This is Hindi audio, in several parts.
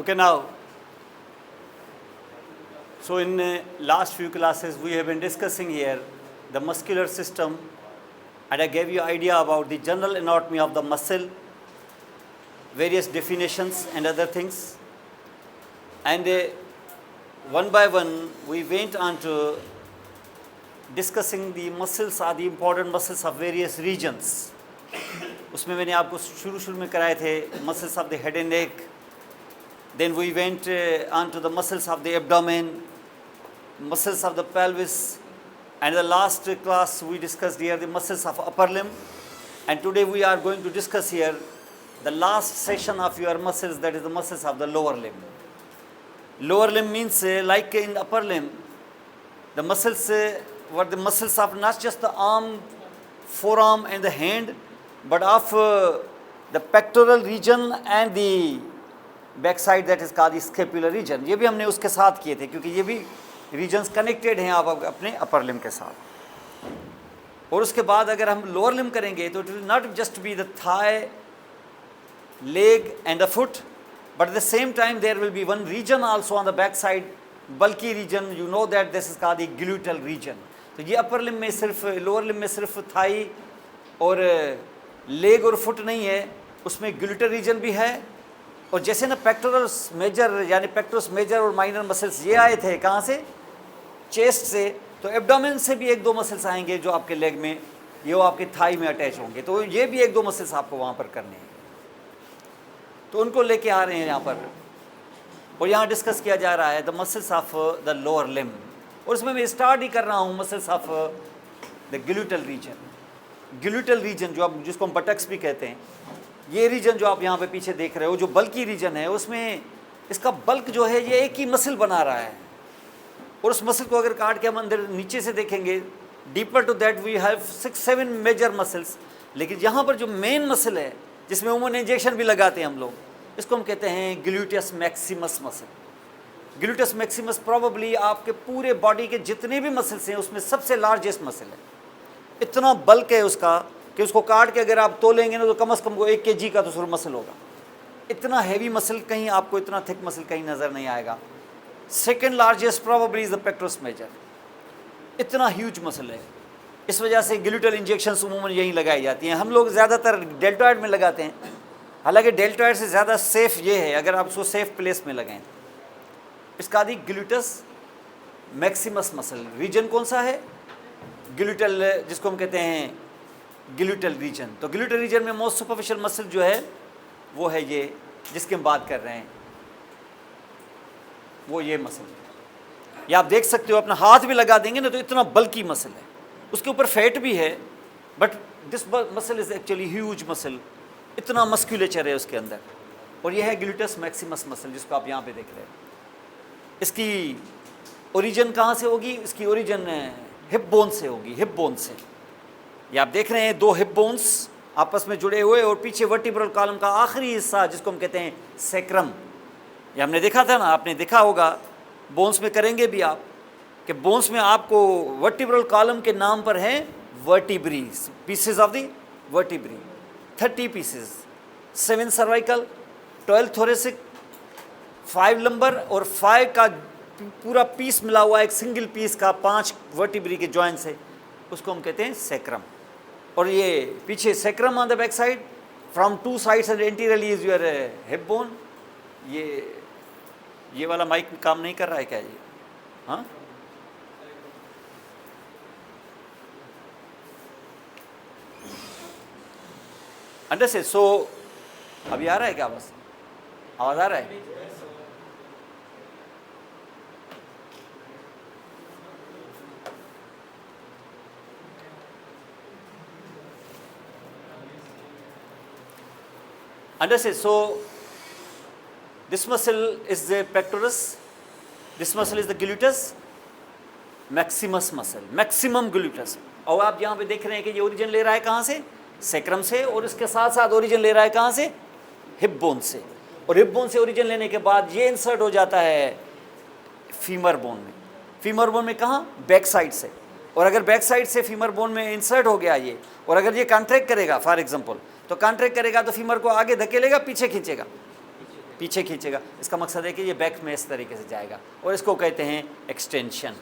Okay, now, so in last few classes we have been discussing here the muscular system, and I gave you idea about the general anatomy of the muscle, various definitions and other things, and one by one we went on to discussing the muscles are the important muscles of various regions. उसमें मैंने आपको शुरू में कराए थे muscles of the head and neck. Then we went on to the muscles of the abdomen, muscles of the pelvis, and the last class we discussed here the muscles of upper limb. And today we are going to discuss here the last session of your muscles, that is the muscles of the lower limb. Lower limb means like in upper limb, the muscles were the muscles of not just the arm, forearm and the hand, but of the pectoral region and the back side that is called the scapular region. ये भी हमने उसके साथ किए थे क्योंकि ये भी रीजन्स कनेक्टेड हैं आप अपने अपर लिम के साथ. और उसके बाद अगर हम लोअर लिम करेंगे तो it will not just be the thigh, leg and the foot, but at the same time there will be one region also on the back side, बल्कि region. You know that this is called the gluteal region. तो ये अपर लिम में सिर्फ, लोअर लिम में सिर्फ थाई और लेग और फुट नहीं है, उसमें ग्लूटल रीजन भी है. और जैसे ना पेक्टोरस मेजर यानी पेक्टोरस मेजर और माइनर मसल्स ये आए थे कहाँ से, चेस्ट से, तो एब्डोमेन से भी एक दो मसल्स आएंगे जो आपके लेग में, ये वो आपके थाई में अटैच होंगे. तो ये भी एक दो मसल्स आपको वहाँ पर करने हैं, तो उनको लेके आ रहे हैं यहाँ पर. और यहाँ डिस्कस किया जा रहा है the muscles of the lower limb. और उसमें मैं स्टार्ट ही कर रहा हूँ muscles of the gluteal reason. Gluteal region जो आप जिसको हम बटक्स भी कहते हैं, ये रीजन जो आप यहाँ पे पीछे देख रहे हो जो बल्कि रीजन है, उसमें इसका बल्क जो है ये एक ही मसल बना रहा है. और उस मसल को अगर काट के हम अंदर नीचे से देखेंगे, deeper to that we have 6-7 major muscles. लेकिन यहाँ पर जो मेन मसल है जिसमें उमन इंजेक्शन भी लगाते हैं हम लोग, इसको हम कहते हैं gluteus Maximus muscle. Gluteus Maximus probably आपके पूरे बॉडी के जितने भी मसल्स हैं उसमें सबसे लार्जेस्ट मसल है. इतना बल्क है उसका कि उसको काट के अगर आप तोलेंगे ना तो कम से कम को 1 kg का तो सिर्फ मसल होगा. इतना हैवी मसल कहीं आपको, इतना थिक मसल कहीं नज़र नहीं आएगा. Second largest probably is the pectoralis major. इतना ह्यूज मसल है. इस वजह से ग्लूटल इंजेक्शंस उमूमन यहीं लगाई जाती हैं. हम लोग ज़्यादातर डेल्टॉइड में लगाते हैं, हालांकि डेल्टॉइड से ज़्यादा सेफ़ ये है अगर आप उसको सेफ प्लेस में लगाएं. इसका दी ग्लूटस मैक्सिमस मसल रीजन कौन सा है, ग्लूटल, जिसको हम कहते हैं ग्लूटल रीजन. तो ग्लूटल रीजन में मोस्ट सुपरफिशियल मसल जो है वो है ये जिसकी हम बात कर रहे हैं, वो ये मसल. ये आप देख सकते हो, अपना हाथ भी लगा देंगे ना तो इतना बल्कि मसल है. उसके ऊपर फैट भी है, but this muscle is actually huge muscle. इतना मस्क्यूलेचर है उसके अंदर. और ये है ग्लूटस मैक्सिमस मसल जिसको आप यहाँ पे देख रहे हैं. इसकी ओरिजिन कहाँ से होगी, इसकी ओरिजिन हिप बोन से होगी. हिप बोन से ये आप देख रहे हैं 2 हिप बोन्स आपस में जुड़े हुए, और पीछे वर्टिब्रल कॉलम का आखिरी हिस्सा जिसको हम कहते हैं सैक्रम. ये हमने देखा था ना, आपने देखा होगा बोन्स में करेंगे भी आप कि बोन्स में आपको वर्टिब्रल कॉलम के नाम पर हैं vertebrae, pieces of the vertebrae, 30 pieces, 7 cervical, 12 thoracic, 5 lumbar और 5 का पूरा पीस मिला हुआ एक सिंगल पीस का 5 वर्टिब्री के जॉइंट्स है, उसको हम कहते हैं सैक्रम. और ये पीछे sacrum on the back side, from 2 sides and anteriorly is your hip bone. ये वाला माइक काम नहीं कर रहा है क्या ये? हाँ, अंडर से. सो अभी आ रहा है क्या, बस आवाज़ आ रहा है? Understood. So this muscle is the pectoris, this muscle is the gluteus maximus muscle, maximum gluteus. और आप यहाँ पे देख रहे हैं कि ये ओरिजिन ले रहा है कहाँ से, सैक्रम से, और इसके साथ साथ ओरिजिन ले रहा है कहाँ से, हिप बोन से. और हिप बोन से ओरिजिन लेने के बाद ये इंसर्ट हो जाता है फीमर बोन में. फीमर बोन में कहाँ, बैक साइड से. और अगर बैक साइड से फीमर बोन में इंसर्ट हो गया ये, और अगर ये कॉन्ट्रैक्ट करेगा फॉर एग्जांपल, तो कॉन्ट्रैक्ट करेगा तो फीमर को आगे धकेलेगा, पीछे खींचेगा, पीछे खींचेगा, इसका मकसद है कि ये बैक में इस तरीके से जाएगा और इसको कहते हैं एक्सटेंशन।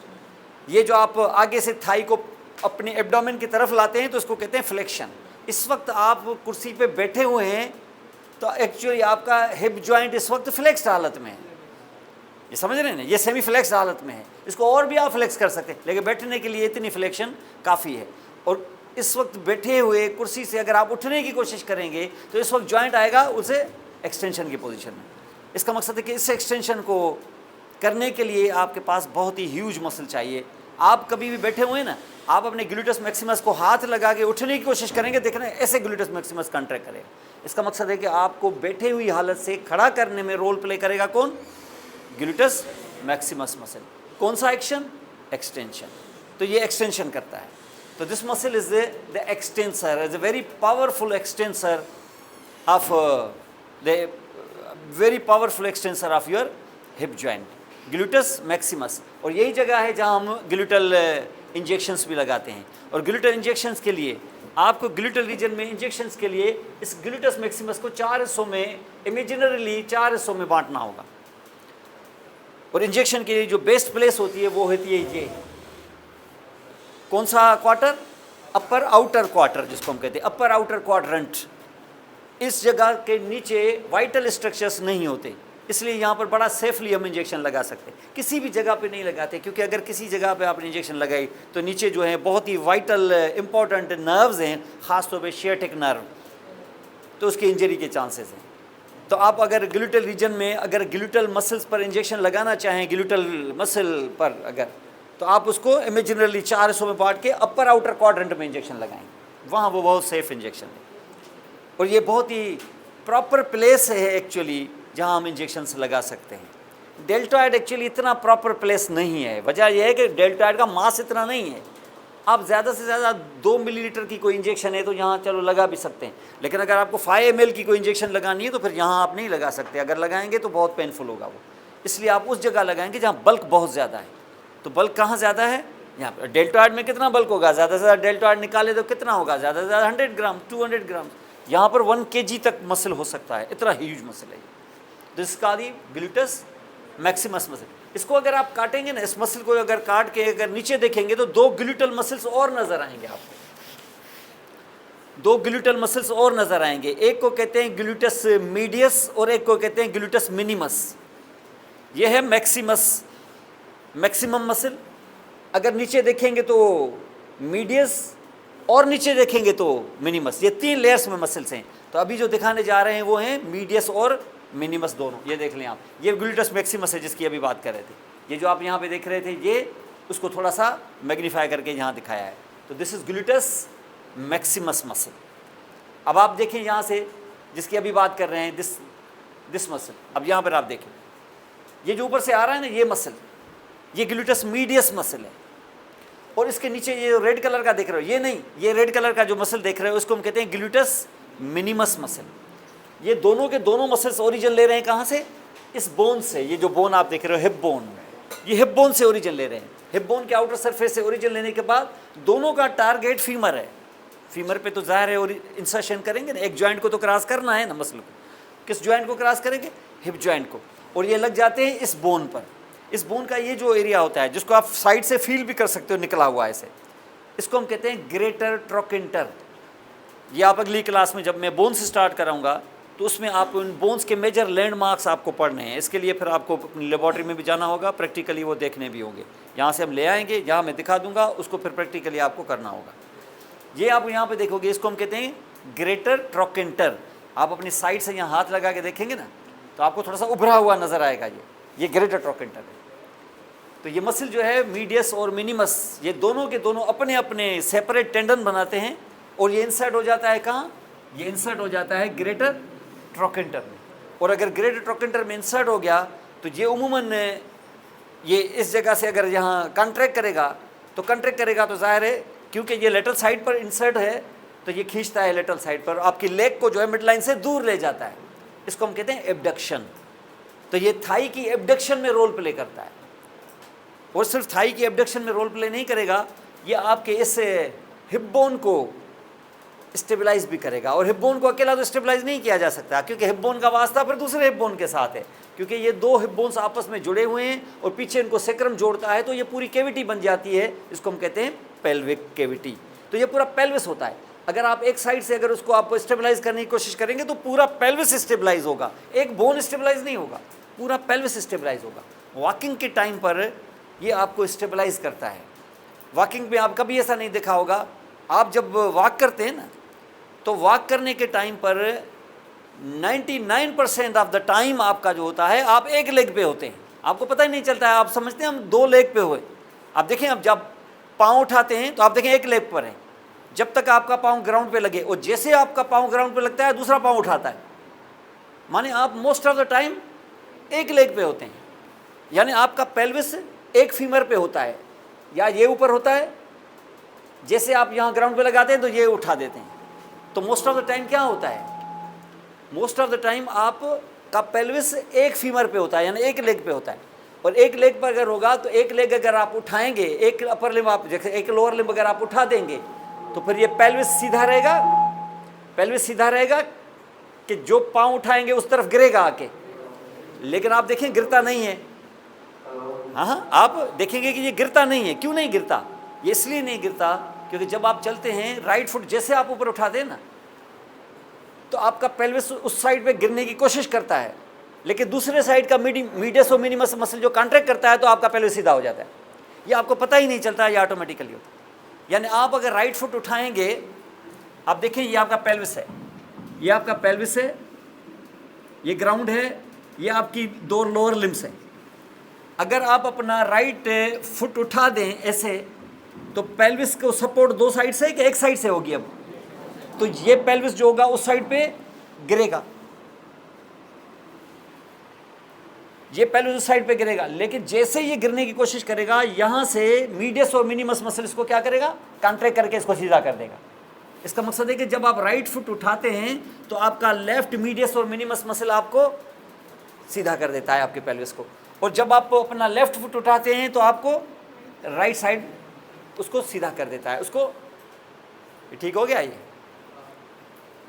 ये जो आप आगे से थाई को अपने एब्डोमेन की तरफ लाते हैं तो इसको कहते हैं फ्लेक्शन। इस वक्त आप कुर्सी पे बैठे हुए हैं तो एक्चुअली आपका हिप जॉइंट इस वक्त फ्लेक्स्ड हालत में है, ये समझ रहे हैं ना, ये सेमी फ्लेक्स्ड हालत में है। इसको और भी आप फ्लेक्स कर सकते हैं, लेकिन बैठने के लिए इतनी फ्लेक्शन काफ़ी है। और इस वक्त बैठे हुए कुर्सी से अगर आप उठने की कोशिश करेंगे तो इस वक्त जॉइंट आएगा उसे एक्सटेंशन की पोजीशन में। इसका मकसद है कि इस एक्सटेंशन को करने के लिए आपके पास बहुत ही ह्यूज मसल चाहिए। आप कभी भी बैठे हुए हैं ना, आप अपने ग्लूटस मैक्सिमस को हाथ लगा के उठने की कोशिश करेंगे, देखना ऐसे ग्लूटस मैक्सिमस कॉन्ट्रैक्ट करेगा। इसका मकसद है कि आपको बैठे हुई हालत से खड़ा करने में रोल प्ले करेगा कौन? Gluteus Maximus muscle. कौन सा एक्शन? एक्सटेंशन। तो ये एक्सटेंशन करता है। तो this muscle is the extensor, is a very powerful extensor of the very powerful extensor of your hip joint, gluteus Maximus. और यही जगह है जहां हम ग्लूटल इंजेक्शंस भी लगाते हैं। और ग्लूटल इंजेक्शंस के लिए आपको ग्लूटल रीजन में इंजेक्शंस के लिए इस ग्लूटस मैक्सिमस को 4 हिस्सों में, इमेजिनरीली 4 हिस्सों में बांटना होगा। और इंजेक्शन के लिए जो बेस्ट प्लेस होती है वो होती है ये, कौन सा क्वार्टर? अपर आउटर क्वार्टर, जिसको हम कहते हैं अपर आउटर क्वाड्रेंट। इस जगह के नीचे वाइटल स्ट्रक्चर्स नहीं होते, इसलिए यहाँ पर बड़ा सेफली हम इंजेक्शन लगा सकते हैं। किसी भी जगह पे नहीं लगाते, क्योंकि अगर किसी जगह पे आपने इंजेक्शन लगाई तो नीचे जो है बहुत ही वाइटल इंपॉर्टेंट नर्व्स हैं, ख़ासतौर पे शियाटिक नर्व, तो उसके इंजरी के चांसेस हैं। तो आप अगर ग्लूटल रीजन में अगर ग्लूटल मसल्स पर इंजेक्शन लगाना चाहें, ग्लूटल मसल पर अगर, तो आप उसको इमेजिनरली 4 हिस्सों में बांट के अपर आउटर क्वाड्रेंट में इंजेक्शन लगाएंगे, वहाँ वो बहुत सेफ इंजेक्शन है। और ये बहुत ही प्रॉपर प्लेस है एक्चुअली जहाँ हम इंजेक्शंस लगा सकते हैं। डेल्टॉइड एक्चुअली इतना प्रॉपर प्लेस नहीं है। वजह यह है कि डेल्टॉइड का मास इतना नहीं है। आप ज़्यादा से ज़्यादा 2 मिलीलीटर की कोई इंजेक्शन है तो यहाँ चलो लगा भी सकते हैं, लेकिन अगर आपको 5 ml की कोई इंजेक्शन लगानी है तो फिर यहाँ आप नहीं लगा सकते। अगर लगाएंगे तो बहुत पेनफुल होगा वो, इसलिए आप उस जगह लगाएंगे जहाँ बल्क बहुत ज़्यादा है। तो बल्क कहाँ ज़्यादा है? यहाँ पर। डेल्टॉइड में कितना बल्क होगा? ज़्यादा से ज़्यादा डेल्टॉइड निकाले तो कितना होगा? ज़्यादा से ज़्यादा 100 ग्राम, 200 ग्राम। यहाँ पर 1 kg तक मसल हो सकता है, इतना ह्यूज मसल है। तो इसका ग्लूटस मैक्सिमस मसल, इसको अगर आप काटेंगे ना, इस मसल को अगर काट के अगर नीचे देखेंगे तो 2 ग्लूटल मसल्स और नजर आएंगे आपको, 2 ग्लूटल मसल्स और नजर आएंगे। एक को कहते हैं ग्लूटस मीडियस और एक को कहते हैं ग्लूटस मिनिमस। ये है मैक्सिमस, मैक्सिमम मसल। अगर नीचे देखेंगे तो मीडियस और नीचे देखेंगे तो मिनिमस। ये 3 लेयर्स में मसल्स हैं। तो अभी जो दिखाने जा रहे हैं वो हैं मीडियस और मिनिमस दोनों। ये देख लें आप, ये ग्लूटस मैक्सिमस है जिसकी अभी बात कर रहे थे। ये जो आप यहाँ पे देख रहे थे ये उसको थोड़ा सा मैग्नीफाई करके यहाँ दिखाया है। तो this is gluteus Maximus muscle. अब आप देखें यहाँ से जिसकी अभी बात कर रहे हैं, दिस मसल। अब यहाँ पर आप देखें, ये जो ऊपर से आ रहा है ना ये मसल, ये ग्लूटस मीडियस मसल है। और इसके नीचे ये रेड कलर का देख रहे हो, ये नहीं, ये रेड कलर का जो मसल देख रहे हो उसको हम कहते हैं ग्लूटस मिनिमस मसल। ये दोनों के दोनों मसल्स ओरिजिन ले रहे हैं कहाँ से? इस बोन से। ये जो बोन आप देख रहे हो हिप बोन, ये हिप बोन से ओरिजिन ले रहे हैं। हिप बोन के आउटर सरफेस से ओरिजिन लेने के बाद दोनों का टारगेट फीमर है। फीमर पे तो जाहिर है और इंसर्शन करेंगे ना, एक जॉइंट को तो क्रॉस करना है ना मसल को। किस जॉइंट को क्रॉस करेंगे? हिप जॉइंट को। और ये लग जाते हैं इस बोन पर। इस बोन का ये जो एरिया होता है जिसको आप साइड से फील भी कर सकते हो निकला हुआ ऐसे, इसको हम कहते हैं ग्रेटर ट्रोकेंटर। ये आप अगली क्लास में जब मैं बोन से स्टार्ट कराऊंगा तो उसमें आप उन बोन्स के मेजर लैंडमार्क्स आपको पढ़ने हैं। इसके लिए फिर आपको अपनी लेबॉर्ट्री में भी जाना होगा, प्रैक्टिकली वो देखने भी होंगे। यहाँ से हम ले आएंगे, जहाँ मैं दिखा दूंगा उसको फिर प्रैक्टिकली आपको करना होगा। ये आप यहाँ पे देखोगे, इसको हम कहते हैं ग्रेटर ट्रोकेंटर। आप अपनी साइड से यहाँ हाथ लगा के देखेंगे ना तो आपको थोड़ा सा उभरा हुआ नजर आएगा, ये ग्रेटर ट्रोकेंटर है। तो ये मसल जो है मीडियस और मिनिमस, ये दोनों के दोनों अपने अपने सेपरेट टेंडन बनाते हैं। और ये इंसर्ट हो जाता है कहाँ? ये इंसर्ट हो जाता है ग्रेटर ट्रोकेंटर में। और अगर ग्रेटर ट्रोकेंटर में इंसर्ट हो गया तो ये उमूमन ये इस जगह से अगर यहाँ कॉन्ट्रैक्ट करेगा तो जाहिर है क्योंकि ये लेटरल साइड पर इंसर्ट है तो ये खींचता है लेटरल साइड पर, आपकी लेग को जो है मिड लाइन से दूर ले जाता है। इसको हम कहते हैं एब्डक्शन। तो ये थाई की एब्डक्शन में रोल प्ले करता है। और सिर्फ थाई की एब्डक्शन में रोल प्ले नहीं करेगा, ये आपके इस हिप बोन को स्टेबलाइज भी करेगा। और हिप बोन को अकेला तो स्टेबलाइज नहीं किया जा सकता, क्योंकि हिप बोन का वास्ता फिर दूसरे हिप बोन के साथ है, क्योंकि ये दो हिप बोन्स आपस में जुड़े हुए हैं और पीछे इनको सेक्रम जोड़ता है, तो ये पूरी कैविटी बन जाती है, इसको हम कहते हैं पेल्विक कैविटी। तो ये पूरा पेल्विस होता है। अगर आप एक साइड से अगर उसको आप स्टेबलाइज करने की कोशिश करेंगे तो पूरा पेल्विस स्टेबलाइज होगा, एक बोन स्टेबलाइज नहीं होगा, पूरा पेल्विस स्टेबलाइज होगा। वॉकिंग के टाइम पर ये आपको स्टेबलाइज करता है। वॉकिंग में आप कभी ऐसा नहीं देखा होगा, आप जब वॉक करते हैं ना, तो वॉक करने के टाइम पर 99% ऑफ द टाइम आपका जो होता है आप एक लेग पे होते हैं, आपको पता ही नहीं चलता है, आप समझते हैं हम दो लेग पे हुए। आप देखें, अब जब पाँव उठाते हैं तो आप देखें एक लेग पर है, जब तक आपका पाँव ग्राउंड पे लगे, और जैसे आपका पाँव ग्राउंड पे लगता है दूसरा पाँव उठाता है, माने आप मोस्ट ऑफ द टाइम एक लेग पे होते हैं। यानी आपका पेल्विस एक फीमर पे होता है, या ये ऊपर होता है, जैसे आप यहाँ ग्राउंड पे लगाते हैं तो ये उठा देते हैं। तो मोस्ट ऑफ द टाइम क्या होता है, मोस्ट ऑफ द टाइम आप का पेल्विस एक फीमर पे होता है, यानी एक लेग पे होता है। और एक लेग पर अगर होगा तो एक लेग अगर आप उठाएंगे, एक अपर लिम्ब आप जैसे एक लोअर लिम्ब अगर आप उठा देंगे तो फिर ये पेल्विस सीधा रहेगा, पेल्विस सीधा रहेगा कि जो पाँव उठाएंगे उस तरफ गिरेगा आके, लेकिन आप देखें गिरता नहीं है। हाँ, आप देखेंगे कि ये गिरता नहीं है। क्यों नहीं गिरता? ये इसलिए नहीं गिरता क्योंकि जब आप चलते हैं राइट फुट जैसे आप ऊपर उठाते हैं ना, तो आपका पेल्विस उस साइड पे गिरने की कोशिश करता है, लेकिन दूसरे साइड का मीडियस और मिनिमस मसल जो कॉन्ट्रैक्ट करता है तो आपका पेल्विस सीधा हो जाता है। ये आपको पता ही नहीं चलता है, ये ऑटोमेटिकली होता है। यानी आप अगर राइट फुट उठाएंगे, आप देखें ये आपका पेल्विस है, ये आपका पेल्विस है, ये ग्राउंड है, ये आपकी दो लोअर लिम्स हैं। अगर आप अपना राइट फुट उठा दें ऐसे, तो पेल्विस को सपोर्ट दो साइड से कि एक साइड से होगी, अब तो ये पेल्विस जो होगा उस साइड पे गिरेगा, ये पेल्विस उस साइड पे गिरेगा। लेकिन जैसे ये गिरने की कोशिश करेगा, यहां से मीडियस और मिनिमस मसल इसको क्या करेगा, कॉन्ट्रैक्ट करके इसको सीधा कर देगा। इसका मकसद है कि जब आप राइट फुट उठाते हैं तो आपका लेफ्ट मीडियस और मिनिमस मसल आपको सीधा कर देता है आपके पेल्विस को, और जब आप अपना लेफ्ट फुट उठाते हैं तो आपको राइट साइड उसको सीधा कर देता है। उसको ठीक हो गया ये,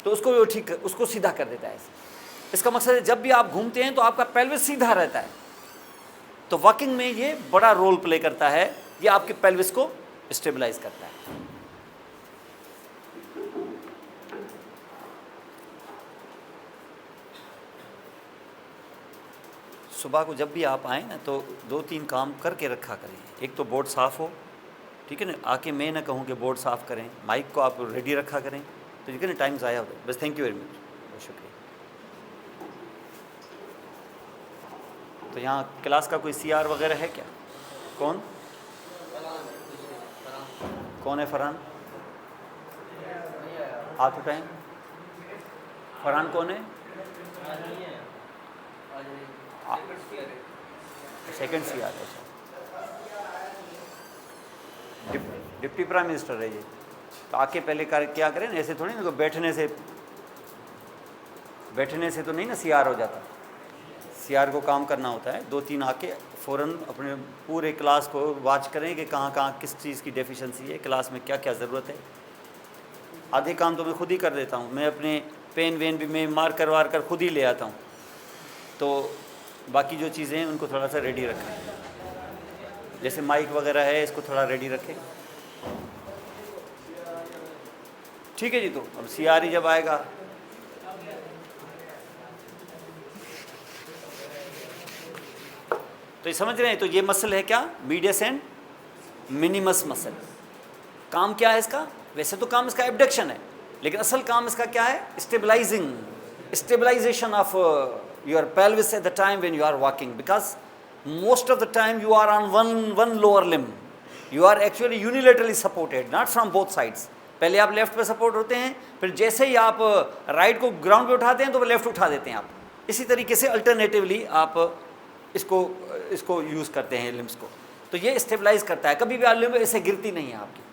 तो उसको ठीक उसको सीधा कर देता है। इसका मकसद है जब भी आप घूमते हैं तो आपका पेल्विस सीधा रहता है। तो वॉकिंग में ये बड़ा रोल प्ले करता है, ये आपके पेल्विस को स्टेबलाइज करता है। सुबह को जब भी आप आएँ ना तो 2-3 काम करके रखा करें। एक तो बोर्ड साफ़ हो, ठीक है ना, आके मैं ना कहूँ कि बोर्ड साफ़ करें, माइक को आप रेडी रखा करें, तो ठीक है ना, टाइम ज़ाया होता है। बस थैंक यू वेरी मच, बहुत शुक्रिया। तो यहाँ क्लास का कोई CR वगैरह है क्या? कौन कौन है? फरहान, हाथ उठाएं। फरहान कौन है? सेकंड CR है। डिप्टी प्राइम मिनिस्टर है ये, तो आके पहले क्या करें ना, ऐसे थोड़ी ना, तो बैठने से तो नहीं ना CR हो जाता। CR को काम करना होता है। 2-3 आके फ़ौरन अपने पूरे क्लास को वॉच करें कि कहाँ कहाँ किस चीज़ की डेफिशिएंसी है, क्लास में क्या क्या ज़रूरत है। आधे काम तो मैं खुद ही कर देता हूँ, मैं अपने पेन वेन भी मैं मार्कर वार्कर खुद ही ले आता हूँ। तो बाकी जो चीज़ें हैं उनको थोड़ा सा रेडी रखें, जैसे माइक वगैरह है इसको थोड़ा रेडी रखें, ठीक है जी। तो अब CR ही जब आएगा, तो ये समझ रहे हैं। तो ये मसल है क्या, मीडियस एंड मिनिमस मसल। काम क्या है इसका? वैसे तो काम इसका एबडक्शन है, लेकिन असल काम इसका क्या है, stabilization of your pelvis at the time when you are walking, because most of the time you are on one lower limb, you are actually unilaterally supported, not from both sides. पहले आप लेफ्ट पे सपोर्ट होते हैं, फिर जैसे ही आप राइट को ग्राउंड पे उठाते हैं तो लेफ्ट उठा देते हैं आप। इसी तरीके से अल्टरनेटिवली आप इसको यूज़ करते हैं लिम्स को। तो ये स्टेबलाइज करता है, कभी भी आप लिम्ब ऐसे गिरती नहीं है आपकी।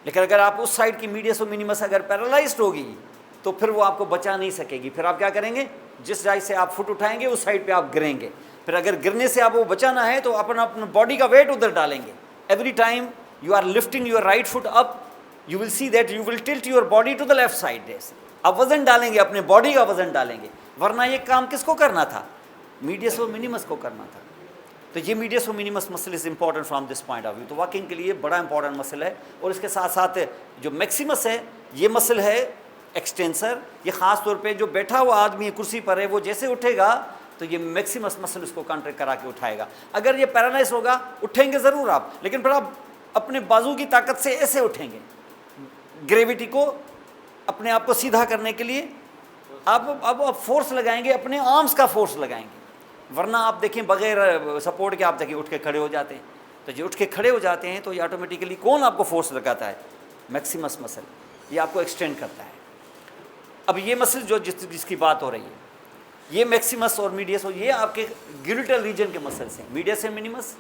लेकिन अगर आप उस साइड की मीडियस और मिनिमस अगर पैरालाइज्ड होगी तो फिर वो आपको बचा नहीं सकेगी। फिर आप क्या करेंगे, जिस साइड से आप फुट उठाएंगे उस साइड पे आप गिरेंगे। फिर अगर गिरने से आपको बचाना है तो अपना बॉडी का वेट उधर डालेंगे। Every time you are lifting your right foot up, you will see that you will tilt your body to the left side. ऐसे आप वजन डालेंगे, अपने बॉडी का वजन डालेंगे, वरना ये काम किसको करना था? मीडियस और मिनिमस को करना था। तो ये मीडियस और minimus muscle is important from this point of view. तो वॉकिंग के लिए बड़ा इंपॉर्टेंट मसल है। और इसके साथ साथ जो मैक्सिमस है, ये मसल है एक्सटेंसर। ये ख़ास तौर पे जो बैठा हुआ आदमी है कुर्सी पर है, वो जैसे उठेगा तो ये मैक्सिमस मसल उसको कॉन्ट्रैक्ट करा के उठाएगा। अगर ये पैरालाइज होगा, उठेंगे ज़रूर आप, लेकिन फिर आप अपने बाजू की ताकत से ऐसे उठेंगे, ग्रेविटी को अपने आप को सीधा करने के लिए आप फोर्स लगाएंगे, अपने आर्म्स का फोर्स लगाएंगे। वरना आप देखें बगैर सपोर्ट के आप देखिए उठ के खड़े हो जाते हैं। तो जो उठ के खड़े हो जाते हैं तो ये ऑटोमेटिकली कौन आपको फोर्स लगाता है? मैक्सिमस मसल, ये आपको एक्सटेंड करता है। अब ये मसल जो जिसकी बात हो रही है, ये मैक्सिमस और मीडियस, और ये आपके ग्लूटल रीजन के मसल्स हैं, मीडियस एंड मिनिमस।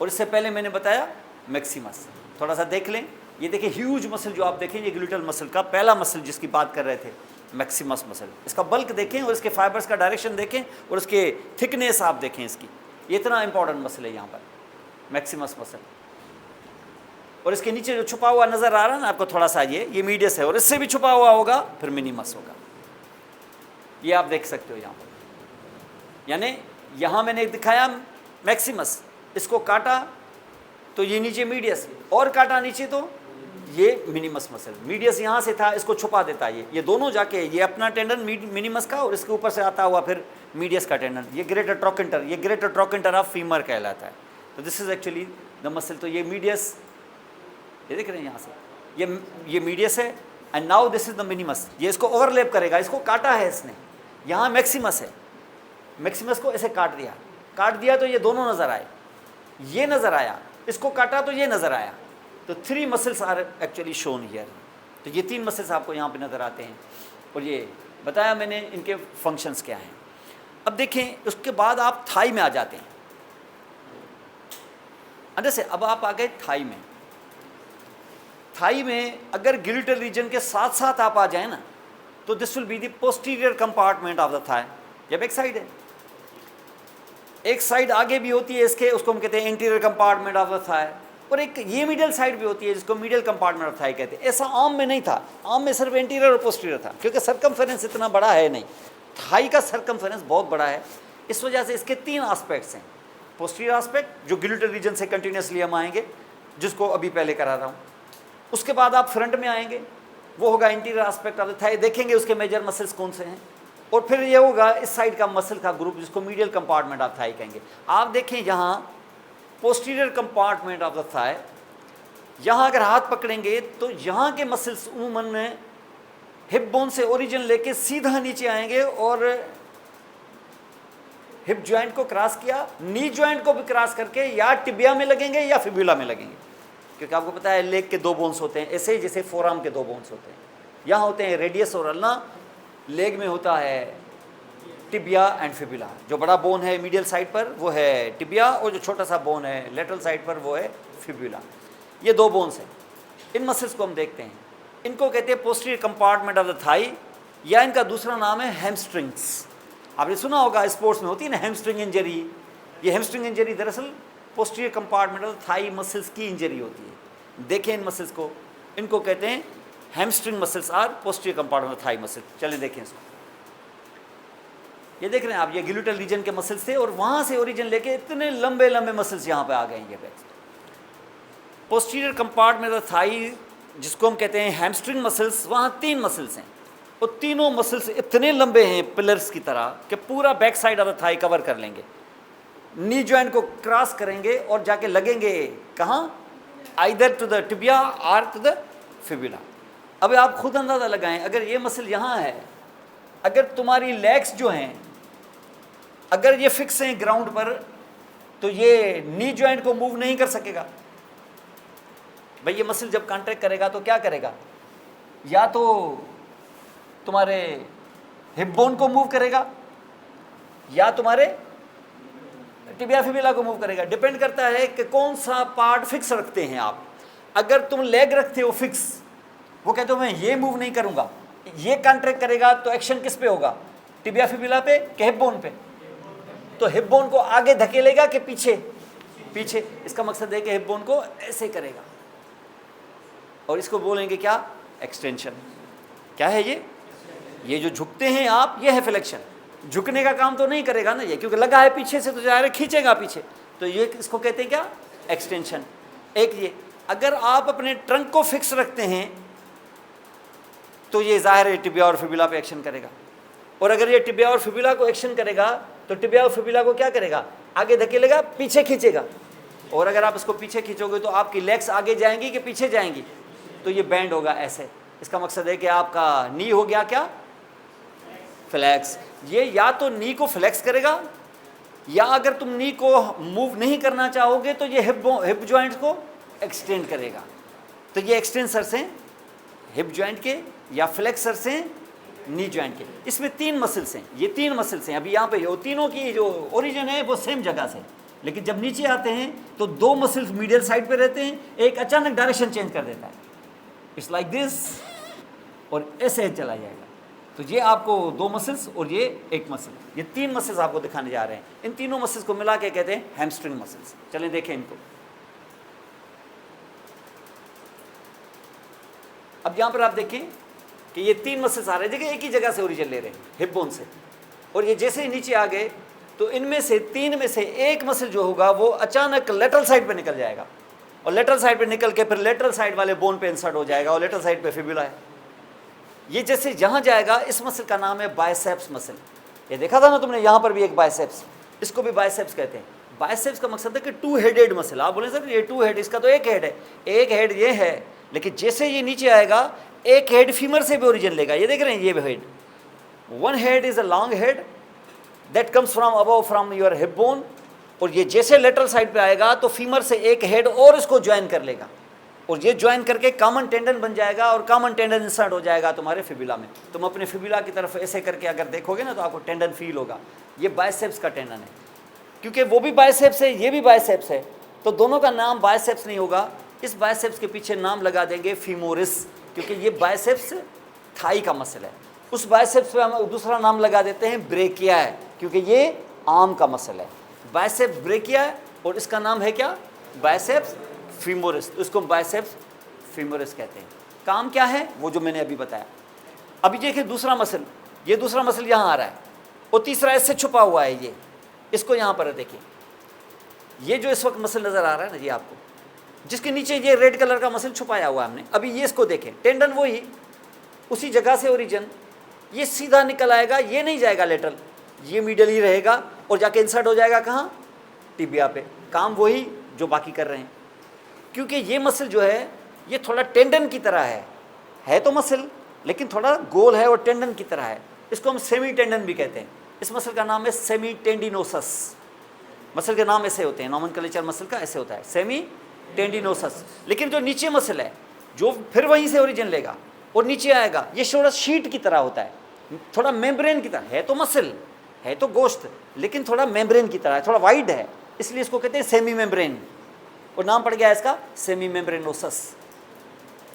और इससे पहले मैंने बताया मैक्सिमस। थोड़ा सा देख लें, ये देखिए ह्यूज मसल जो आप देखें, ये ग्लूटल मसल का पहला मसल जिसकी बात कर रहे थे, मैक्सिमस मसल। इसका बल्क देखें और इसके फाइबर्स का डायरेक्शन देखें और इसके थिकनेस आप देखें इसकी, ये इतना इंपॉर्टेंट मसल है यहाँ पर, मैक्सिमस मसल। और इसके नीचे जो छुपा हुआ नज़र आ रहा है ना आपको थोड़ा सा, ये मीडियस है, और इससे भी छुपा हुआ होगा फिर मिनिमस होगा। ये आप देख सकते हो यहाँ पर। यानी यहाँ मैंने दिखाया मैक्सिमस, इसको काटा तो ये नीचे मीडियस, और काटा नीचे तो ये मिनिमस मसल। मीडियस यहाँ से था, इसको छुपा देता है ये दोनों जाके, ये अपना टेंडन मिनिमस का, और इसके ऊपर से आता हुआ फिर मीडियस का टेंडन, ये ग्रेटर ट्रोकेंटर, ये ग्रेटर ट्रोकेंटर ऑफ फीमर कहलाता है। तो this is actually the muscle. तो ये मीडियस, ये देख रहे हैं यहाँ से, ये मीडियस है, and now this is the minimus. ये इसको ओवरलैप करेगा, इसको काटा है इसने, यहाँ मैक्सिमस है, मैक्सिमस को ऐसे काट दिया तो ये दोनों नज़र आए, ये नज़र आया, इसको काटा तो ये नज़र आया। तो 3 muscles are actually shown here. तो ये 3 मसल्स आपको यहाँ पे नज़र आते हैं, और ये बताया मैंने इनके फंक्शंस क्या हैं। अब देखें, उसके बाद आप थाई में आ जाते हैं। अंदर से अब आप आ गए थाई में। थाई में अगर ग्लूटल रीजन के साथ साथ आप आ जाए ना, तो this will be the posterior compartment of the thigh. जब एक साइड है, एक साइड आगे भी होती है इसके, उसको हम कहते हैं interior compartment of the thigh, और एक ये मिडिल साइड भी होती है जिसको मिडिल कंपार्टमेंट ऑफ थाई कहते हैं। ऐसा आर्म में नहीं था, आर्म में सिर्फ इंटीरियर और पोस्टीरियर था, क्योंकि सरकमफेरेंस इतना बड़ा है नहीं, थाई का सरकमफेरेंस बहुत बड़ा है। इस वजह से इसके 3 आस्पेक्ट्स हैं। पोस्टीरियर आस्पेक्ट जो ग्लूटल रीजन से कंटिन्यूसली हम आएंगे, जिसको अभी पहले करा रहा हूँ। उसके बाद आप फ्रंट में आएंगे, वो होगा interior aspect of the thigh, देखेंगे उसके मेजर मसल्स कौन से हैं। और फिर ये होगा इस साइड का मसल का ग्रुप, जिसको मीडियल कंपार्टमेंट ऑफ थाई कहेंगे। आप देखें यहाँ posterior compartment of the thigh, यहाँ अगर हाथ पकड़ेंगे तो यहाँ के मसल्स उमूमन में हिप बोन से ओरिजिन लेके सीधा नीचे आएंगे, और हिप जॉइंट को क्रॉस किया, नी जॉइंट को भी क्रॉस करके या टिबिया में लगेंगे या फिब्यूला में लगेंगे। क्योंकि आपको पता है लेग के 2 बोन्स होते हैं, ऐसे ही जैसे फोरआर्म के 2 बोन्स होते हैं। यहाँ होते हैं रेडियस और अल्ना, लेग में होता है टिबिया एंड फिब्यूला। जो बड़ा बोन है मीडियल साइड पर वो है टिबिया, और जो छोटा सा बोन है लेटरल साइड पर वो है फिब्यूला। ये 2 बोन्स हैं। इन मसल्स को हम देखते हैं, इनको कहते हैं posterior compartment of the thigh, या इनका दूसरा नाम है हैमस्ट्रिंग्स। आपने सुना होगा स्पोर्ट्स में होती है ना हैमस्ट्रिंग इंजरी। ये हैमस्ट्रिंग इंजरी दरअसल posterior compartment of the thigh muscles की इंजरी होती है। देखें इन मसल्स को, इनको कहते हैं hamstring muscles are posterior compartment of thigh muscle. चलिए देखें इसको, ये देख रहे हैं आप, ये ग्लूटल रीजन के मसल्स थे, और वहाँ से ओरिजिन लेके इतने लंबे लंबे मसल्स यहाँ पे आ गए हैं। ये back posterior compartment of Thai, जिसको हम कहते हैं हैमस्ट्रिंग मसल्स, वहाँ 3 मसल्स हैं, और तीनों मसल्स इतने लंबे हैं पिलर्स की तरह कि पूरा back side of the thigh cover कर लेंगे। नी जॉइंट को क्रॉस करेंगे और जाके लगेंगे कहाँ? आइदर टू द टिबिया और टू द फिब्यूला। अब आप खुद अंदाज़ा लगाएं, अगर ये मसल यहाँ है, अगर तुम्हारी लेग्स जो हैं अगर ये फिक्स हैं ग्राउंड पर, तो ये नी जॉइंट को मूव नहीं कर सकेगा। भाई ये मसल जब कॉन्ट्रैक्ट करेगा तो क्या करेगा? या तो तुम्हारे हिप बोन को मूव करेगा, या तुम्हारे टिबिया फिब्यूला को मूव करेगा। डिपेंड करता है कि कौन सा पार्ट फिक्स रखते हैं आप। अगर तुम लेग रखते हो फिक्स, वो कहते हो मैं ये मूव नहीं करूंगा, ये कॉन्ट्रैक्ट करेगा, तो एक्शन किस पे होगा? टिबिया फिब्यूला पे कि हिप बोन पे? तो हिप बोन को आगे धकेलेगा कि पीछे? पीछे। इसका मकसद है कि हिप बोन को ऐसे करेगा, और इसको बोलेंगे क्या, एक्सटेंशन। क्या है ये जो झुकते हैं आप, ये है फ्लेक्शन। झुकने का काम तो नहीं करेगा ना ये, क्योंकि लगा है पीछे से तो जा रहा खींचेगा पीछे, तो ये इसको कहते हैं क्या, एक्सटेंशन। एक ये, अगर आप अपने ट्रंक को फिक्स रखते हैं तो ये जाहिर है टिबिया और फिबुला पे एक्शन करेगा, और अगर ये टिबिया और फिबुला को एक्शन करेगा तो टिबिया और फिबुला को क्या करेगा, आगे धकेलेगा, पीछे खींचेगा। और अगर आप इसको पीछे खींचोगे तो आपकी लेग्स आगे जाएंगी कि पीछे जाएंगी, तो ये बैंड होगा ऐसे। इसका मकसद है कि आपका नी हो गया क्या, फ्लैक्स। ये या तो नी को फ्लैक्स करेगा, या अगर तुम नी को मूव नहीं करना चाहोगे तो ये हिप जॉइंट को एक्सटेंड करेगा। तो ये एक्सटेंसर्स हैं हिप जॉइंट के या फ्लेक्सर से नी जॉइंट के। इसमें 3 मसल्स हैं, ये 3 मसल्स हैं। अभी यहाँ पे तीनों की जो ओरिजिन है वो सेम जगह से, लेकिन जब नीचे आते हैं तो 2 मसल्स मीडियल साइड पे रहते हैं, एक अचानक डायरेक्शन चेंज कर देता है, इट्स लाइक दिस, और ऐसे चला जाएगा। तो ये आपको 2 मसल्स और ये 1 मसल, ये 3 मसल्स आपको दिखाने जा रहे हैं। इन तीनों मसल्स को मिला के कहते हैं हैमस्ट्रिंग मसल्स। चलें देखें इनको। अब यहाँ पर आप देखें कि ये 3 मसल्स आ रहे हैं, देखिए एक ही जगह से ओरिजिन ले रहे हैं, हिप बोन से, और ये जैसे ही नीचे आ गए तो इनमें से 3 में से एक मसल जो होगा वो अचानक लेटरल साइड पे निकल जाएगा, और लेटरल साइड पे निकल के फिर लेटरल साइड वाले बोन पे इंसर्ट हो जाएगा, और लेटरल साइड पे फिबुला है। ये जैसे जहाँ जाएगा, इस मसल का नाम है बाइसेप्स मसल। ये देखा था ना तुमने, यहाँ पर भी एक बाइसेप्स, इसको भी बाइसेप्स कहते हैं। बाइसेप्स का मकसद है कि 2 हेडेड मसल। आप बोले सर ये 2 हेड, इसका तो 1 हेड है, 1 हेड ये है, लेकिन जैसे ये नीचे आएगा 1 हेड फीमर से भी ओरिजिन लेगा। ये देख रहे हैं, ये भी head, 1 head is a long head that comes from above from your hip bone, और ये जैसे लेटरल साइड पे आएगा तो फीमर से 1 हेड और इसको ज्वाइन कर लेगा, और ये ज्वाइन करके कॉमन टेंडन बन जाएगा, और कॉमन टेंडन इंसर्ट हो जाएगा तुम्हारे फिबुला में। तुम अपने फिबुला की तरफ ऐसे करके अगर देखोगे ना तो आपको टेंडन फील होगा। ये बाइसेप्स का टेंडन है, क्योंकि वो भी बाइसेप्स है, ये भी बाइसेप्स है, तो दोनों का नाम बाइसेप्स नहीं होगा। इस बाइसेप्स के पीछे नाम लगा देंगे फीमोरिस, क्योंकि ये बाइसेप्स थाई का मसल है। उस बाइसेप्स पे हम दूसरा नाम लगा देते हैं ब्रेकिया है, क्योंकि ये आर्म का मसल है। बाइसेप्स ब्रेकिया है, और इसका नाम है क्या, बाइसेप्स फीमोरिस, तो इसको बाइसेप्स फीमोरिस कहते हैं। काम क्या है वो जो मैंने अभी बताया। अभी देखिए दूसरा मसल, ये दूसरा मसल यहाँ आ रहा है, और तीसरा इससे छुपा हुआ है, ये इसको यहाँ पर देखिए। ये जो इस वक्त मसल नज़र आ रहा है ना जी आपको, जिसके नीचे ये रेड कलर का मसल छुपाया हुआ है हमने, अभी ये इसको देखें, टेंडन वही, उसी जगह से ओरिजिन, ये सीधा निकल आएगा, ये नहीं जाएगा लेटरल, ये मिडल ही रहेगा, और जाके इंसर्ट हो जाएगा कहाँ, टिबिया पे। काम वही जो बाकी कर रहे हैं, क्योंकि ये मसल जो है ये थोड़ा टेंडन की तरह है तो मसल, लेकिन थोड़ा गोल है और टेंडन की तरह है। इसको हम सेमी टेंडन भी कहते हैं। इस मसल का नाम है सेमी टेंडिनोसस। मसल के नाम ऐसे होते हैं, नॉमेनक्लेचर मसल का ऐसे होता है, सेमी टेंडिनोसस। लेकिन जो नीचे मसल है जो फिर वहीं से ओरिजिन लेगा और नीचे आएगा, ये थोड़ा शीट की तरह होता है, थोड़ा मेम्ब्रेन की तरह है, तो मसल है तो गोश्त, लेकिन थोड़ा मेम्ब्रेन की तरह है, थोड़ा वाइड है, इसलिए इसको कहते हैं सेमी मेम्ब्रेन, और नाम पड़ गया इसका सेमी मेम्ब्रेनोसस।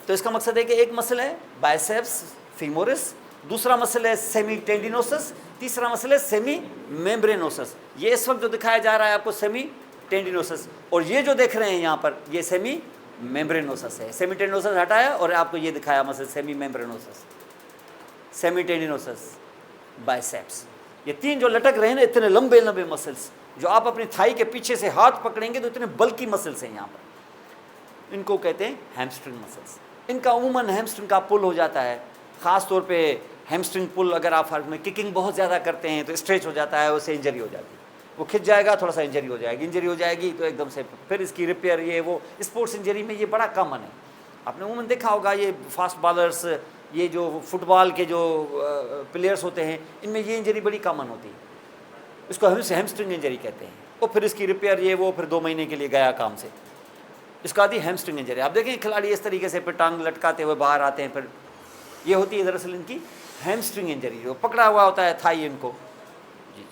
तो इसका मकसद है कि एक मसल है बाइसेप्स फीमोरिस, दूसरा मसल है सेमी टेंडिनोसस, तीसरा मसल है सेमी मेम्ब्रेनोसस। ये इस वक्त जो दिखाया जा रहा है आपको सेमी टेंडिनोसस, और ये जो देख रहे हैं यहाँ पर ये सेमी मेम्ब्रेनोसस है। सेमी टेंडिनोसस हटाया और आपको ये दिखाया मसल सेमी मेम्ब्रेनोसस, सेमी टेंडिनोसस, बाइसेप्स। ये 3 जो लटक रहे हैं ना, इतने लंबे लंबे मसल्स, जो आप अपनी थाई के पीछे से हाथ पकड़ेंगे तो इतने बल्कि मसल्स हैं यहाँ पर, इनको कहते हैं हैमस्ट्रिंग मसल्स। इनका अमूमन हैमस्ट्रिंग का पुल हो जाता है, ख़ास तौर पे हैमस्ट्रिंग पुल अगर आप में किकिंग बहुत ज़्यादा करते हैं तो स्ट्रेच हो जाता है, उससे इंजरी हो जाती है, वो खिंच जाएगा, थोड़ा सा इंजरी हो जाएगी तो एकदम से फिर इसकी रिपेयर, ये वो स्पोर्ट्स इंजरी में ये बड़ा कॉमन है। आपने अमूमन देखा होगा ये फास्ट बॉलर्स, ये जो फुटबॉल के जो प्लेयर्स होते हैं, इनमें ये इंजरी बड़ी कॉमन होती है, इसको हम हैमस्ट्रिंग इंजरी कहते हैं। और फिर इसकी रिपेयर ये वो फिर 2 महीने के लिए गया काम से, इसका आदि हैमस्ट्रिंग इंजरी। आप देखें खिलाड़ी इस तरीके से फिर टांग लटकाते हुए बाहर आते हैं, फिर ये होती है दरअसल इनकी हैमस्ट्रिंग इंजरी, जो पकड़ा हुआ होता है थाई इनको जी।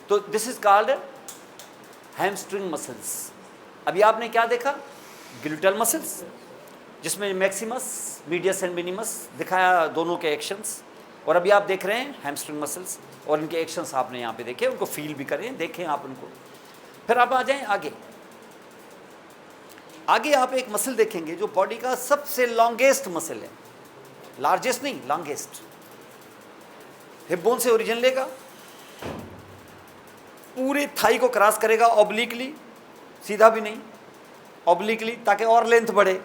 तो this is called hamstring muscles. अभी आपने क्या देखा, ग्लूटल मसल्स, जिसमें मैक्सिमस, मीडियस एंड मिनिमस दिखाया, दोनों के एक्शंस, और अभी आप देख रहे हैं हैमस्ट्रिंग मसल्स, और इनके एक्शंस आपने यहाँ पे देखे, उनको फील भी करें, देखें आप उनको। फिर आप आ जाएं आगे, आगे आप एक मसल देखेंगे जो बॉडी का सबसे लॉन्गेस्ट मसल है, लार्जेस्ट नहीं, लॉन्गेस्ट। हिप बोन से ओरिजिन लेगा, पूरे थाई को क्रॉस करेगा ऑब्लिकली, सीधा भी नहीं, ऑब्लिकली, ताकि और लेंथ बढ़े।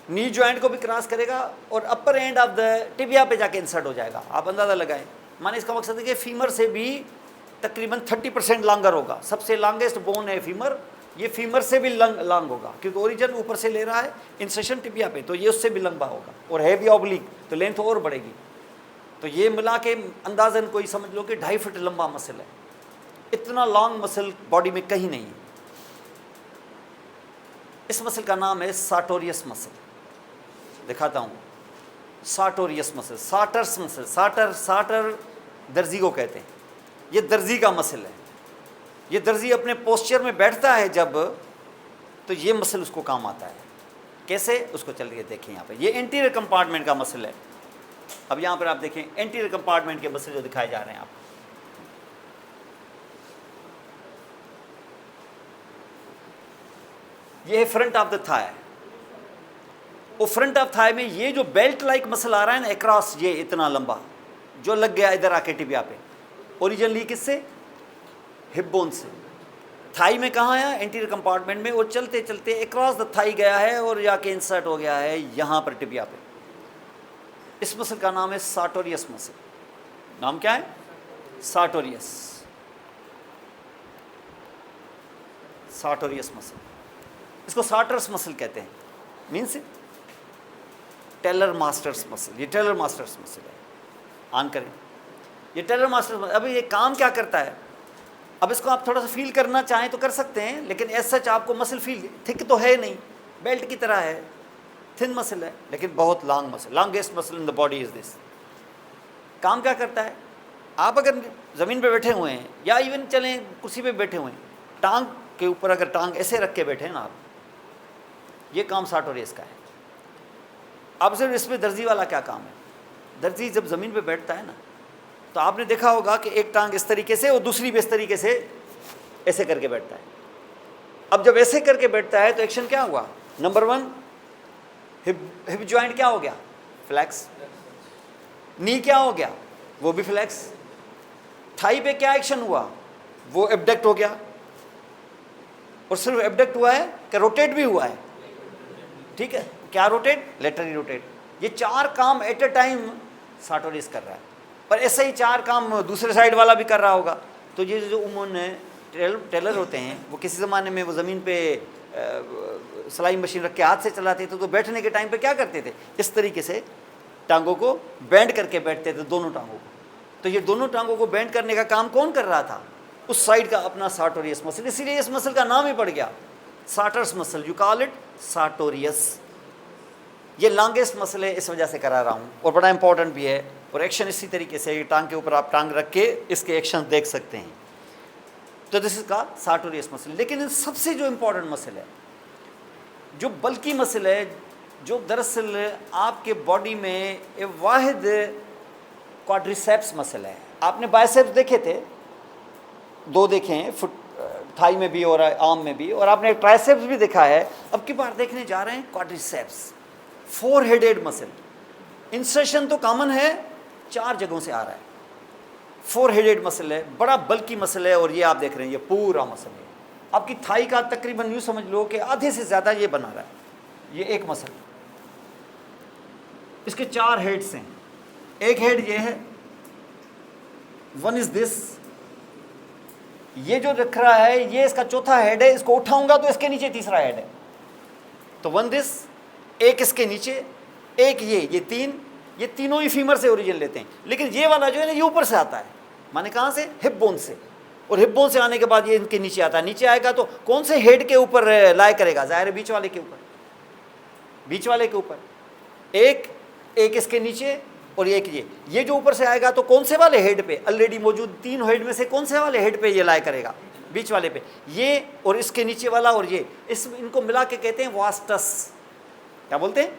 नी जॉइंट को भी क्रॉस करेगा और अपर एंड ऑफ द टिबिया पे जाके इंसर्ट हो जाएगा। आप अंदाजा लगाएं, माने इसका मकसद है कि फीमर से भी तकरीबन 30% लॉन्गर होगा। सबसे लॉन्गेस्ट बोन है फीमर, ये फीमर से भी लॉन्ग होगा, क्योंकि ओरिजिन ऊपर से ले रहा है इंसेशन टिबिया पे, तो ये उससे भी लंबा होगा, और है भी ऑब्लिक, तो लेंथ और बढ़ेगी। तो ये मिला के अंदाजन कोई समझ लो कि 2.5 फीट लंबा मसल है। इतना लॉन्ग मसल बॉडी में कहीं नहीं है। इस मसल का नाम है सार्टोरियस मसल। दिखाता हूँ, सार्टोरियस मसल, सार्टर्स मसल। सार्टर दर्जी को कहते हैं, ये दर्जी का मसल है। ये दर्जी अपने पोस्चर में बैठता है जब, तो ये मसल उसको काम आता है। कैसे, उसको चलिए देखें। यहाँ पे ये एंटीरियर कंपार्टमेंट का मसल है। अब यहाँ पर आप देखें एंटीरियर कंपार्टमेंट के मसल जो दिखाए जा रहे हैं आप, ये है फ्रंट ऑफ द थाई। वो फ्रंट ऑफ थाई में ये जो बेल्ट लाइक मसल आ रहा है ना अक्रॉस, ये इतना लंबा जो लग गया इधर आके टिबिया पे, ओरिजिनली किससे, हिप बोन से। थाई में कहाँ आया, एंटीरियर कंपार्टमेंट में, और चलते चलते अक्रॉस द थाई गया है और जाके इंसर्ट हो गया है यहाँ पर टिबिया पे। इस मसल का नाम है सार्टोरियस मसल। नाम क्या है, सार्टोरियस, सार्टोरियस मसल। इसको सार्टर्स मसल कहते हैं, मीन्स टेलर मास्टर्स मसल। ये टेलर मास्टर्स मसल है। ऑन करें, ये टेलर मास्टर्स मसल। अब ये काम क्या करता है, अब इसको आप थोड़ा सा फील करना चाहें तो कर सकते हैं, लेकिन एज सच आपको मसल फील थिक तो है नहीं, बेल्ट की तरह है, थिन मसल है, लेकिन बहुत long muscle, longest muscle in the body is this. काम क्या करता है, आप अगर ज़मीन पे बैठे हुए हैं या इवन चलें कुर्सी पे बैठे हुए हैं, टांग के ऊपर अगर टांग ऐसे रख के बैठे हैं ना आप, ये काम सार्टोरियस का है। अब सिर्फ इसमें दर्जी वाला क्या काम है, दर्जी जब ज़मीन पे बैठता है ना, तो आपने देखा होगा कि एक टांग इस तरीके से और दूसरी भी इस तरीके से ऐसे करके बैठता है। अब जब ऐसे करके बैठता है तो एक्शन क्या हुआ, नंबर 1 हिप जॉइंट क्या हो गया, फ्लैक्स। नी क्या हो गया, वो भी फ्लैक्स। थाई पे क्या एक्शन हुआ, वो एबडक्ट हो गया। और सिर्फ एबडक्ट हुआ है कि रोटेट भी हुआ है, ठीक है, क्या रोटेट, लेटरली रोटेट। ये 4 काम एट अ टाइम सार्टोरियस कर रहा है। पर ऐसे ही 4 काम दूसरे साइड वाला भी कर रहा होगा। तो ये जो उन्होंने टेलर होते हैं, वो किसी ज़माने में वो ज़मीन पे सिलाई मशीन रख के हाथ से चलाते थे, तो बैठने के टाइम पे क्या करते थे, इस तरीके से टांगों को बेंड करके बैठते थे, दोनों टांगों को। तो ये दोनों टांगों को बेंड करने का काम कौन कर रहा था, उस साइड का अपना सार्टोरियस मसल। इसीलिए इस मसल का नाम ही पड़ गया sartor's muscle, you call it sartorius. ये लॉन्गेस्ट मसल है, इस वजह से करा रहा हूँ, और बड़ा इंपॉर्टेंट भी है। और एक्शन इसी तरीके से, टांग के ऊपर आप टांग रख के इसके एक्शन देख सकते हैं। तो दिस इज का सार्टोरियस मसल। लेकिन सबसे जो इम्पोर्टेंट मसल है, जो बल्कि मसल है, जो दरअसल आपके बॉडी में एक वाहिद क्वाड्रिसेप्स मसल है। आपने बाइसेप्स देखे थे, 2 देखे हैं, फुट थाई में भी और आर्म में भी, और आपने ट्राइसेप्स भी देखा है। अब की बार देखने जा रहे हैं क्वाड्रिसेप्स, 4 हेडेड मसल। इंसर्शन तो कॉमन है, 4 जगहों से आ रहा है। 4 हेडेड मसल है, बड़ा बल्कि मसल है। और ये आप देख रहे हैं, ये पूरा मसल है आपकी थाई का, तकरीबन यूँ समझ लो कि आधे से ज़्यादा ये बना रहा है। ये एक मसल, इसके 4 हेड्स हैं। एक हेड ये है, 1 इज दिस, ये जो रख रहा है ये इसका चौथा हेड है। इसको उठाऊंगा तो इसके नीचे तीसरा हेड है। तो 1 दिस, एक इसके नीचे, एक ये 3, ये तीनों ही फीमर से ओरिजिन लेते हैं। लेकिन ये वाला जो है ना, ये ऊपर से आता है, माने कहाँ से, हिप बोन से। और हिप बोन से आने के बाद ये इनके नीचे आता है। नीचे आएगा तो कौन से हेड के ऊपर लाए करेगा, जाहिर है बीच वाले के ऊपर, बीच वाले के ऊपर। एक इसके नीचे और एक ये जो ऊपर से आएगा तो कौन से वाले हेड पे, ऑलरेडी मौजूद 3 हेड में से कौन से वाले हेड पे ये लाए करेगा, बीच वाले पे। ये और इसके नीचे वाला और ये, इनको मिला के कहते हैं वास्टस। क्या बोलते हैं,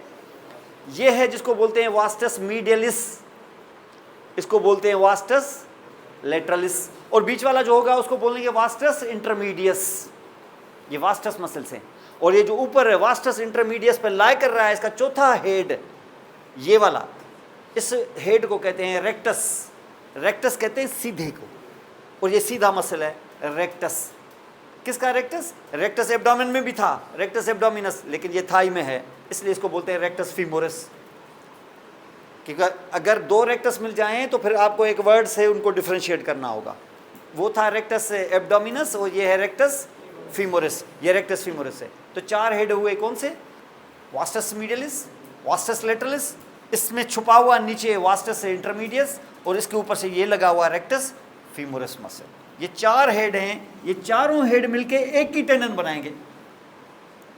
ये है जिसको बोलते हैं वास्टस मीडियलिस, इसको बोलते हैं वास्टस लेटरलिस। और बीच वाला जो होगा उसको बोलेंगे वास्टस इंटरमीडियस। ये वास्टस मसल्स हैं। और ये जो ऊपर है वास्टस इंटरमीडियस पे लाई कर रहा है, इसका चौथा हेड ये वाला, इस हेड को कहते हैं रेक्टस। रेक्टस कहते हैं सीधे को, और ये सीधा मसल है रेक्टस। किसका रेक्टस? रेक्टस एब्डोमेन में भी था, रेक्टस एब्डोमिनस, लेकिन ये थाई में है, इसलिए इसको बोलते हैं रेक्टस फीमोरस। क्योंकि अगर दो रेक्टस मिल जाएं तो फिर आपको एक वर्ड से उनको डिफरेंशिएट करना होगा। वो था रेक्टस एब्डोमिनस और ये है रेक्टस फीमोरस, ये रेक्टस फीमोरस है। तो चार हेड हुए कौन से? वास्टस मीडियलिस, वास्टस लेटरलिस, इसमें छुपा हुआ नीचे वास्टस इंटरमीडियस, और इसके ऊपर से ये लगा हुआ रेक्टस फीमोरस मसल। ये चार हेड हैं, ये चारों हेड मिलके एक ही टेंडन बनाएंगे,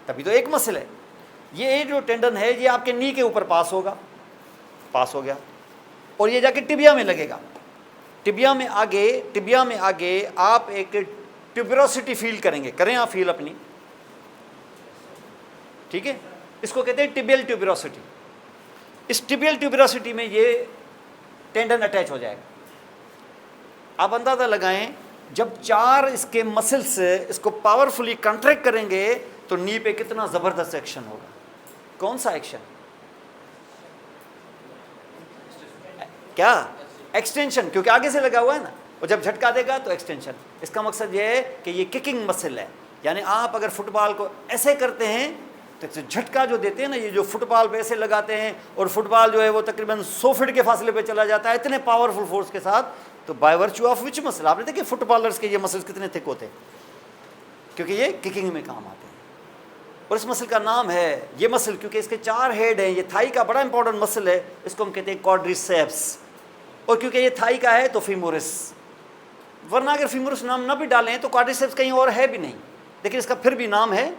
तभी तो एक मसल है। ये जो टेंडन है ये आपके नी के ऊपर पास होगा, पास हो गया, और ये जाके टिबिया में लगेगा। टिबिया में आगे आप एक ट्यूबरोसिटी फील करेंगे, करें आप फील अपनी, ठीक है, इसको कहते हैं टिबियल ट्यूबरोसिटी। इस टिबियल ट्यूबरोसिटी में ये टेंडन अटैच हो जाएगा। आप अंदाजा लगाएं, जब चार इसके मसल्स इसको पावरफुली कंट्रैक्ट करेंगे तो नी पे कितना जबरदस्त एक्शन होगा। कौन सा एक्शन? क्या? एक्सटेंशन, क्योंकि आगे से लगा हुआ है ना, और जब झटका देगा तो एक्सटेंशन। इसका मकसद ये है कि ये किकिंग मसल है, यानी आप अगर फुटबॉल को ऐसे करते हैं तो झटका जो देते हैं ना, ये जो फुटबॉल पे ऐसे लगाते हैं और फुटबॉल जो है वो तकरीबन 100 फीट के फासले पे चला जाता है इतने पावरफुल फोर्स के साथ। तो by virtue of which muscle, आपने देखिए फुटबॉलर्स के ये मसल्स कितने थिक होते हैं, क्योंकि ये किकिंग में काम आते हैं। और इस मसल का नाम है, ये मसल क्योंकि इसके चार हेड हैं, ये थाई का बड़ा इंपॉर्टेंट मसल है, इसको हम कहते हैं क्वाड्रिसेप्स। और क्योंकि ये थाई का है तो फीमोरस, वरना अगर फीमोरस नाम ना भी डालें तो क्वाड्रिसेप्स कहीं और है भी नहीं, लेकिन इसका फिर भी नाम है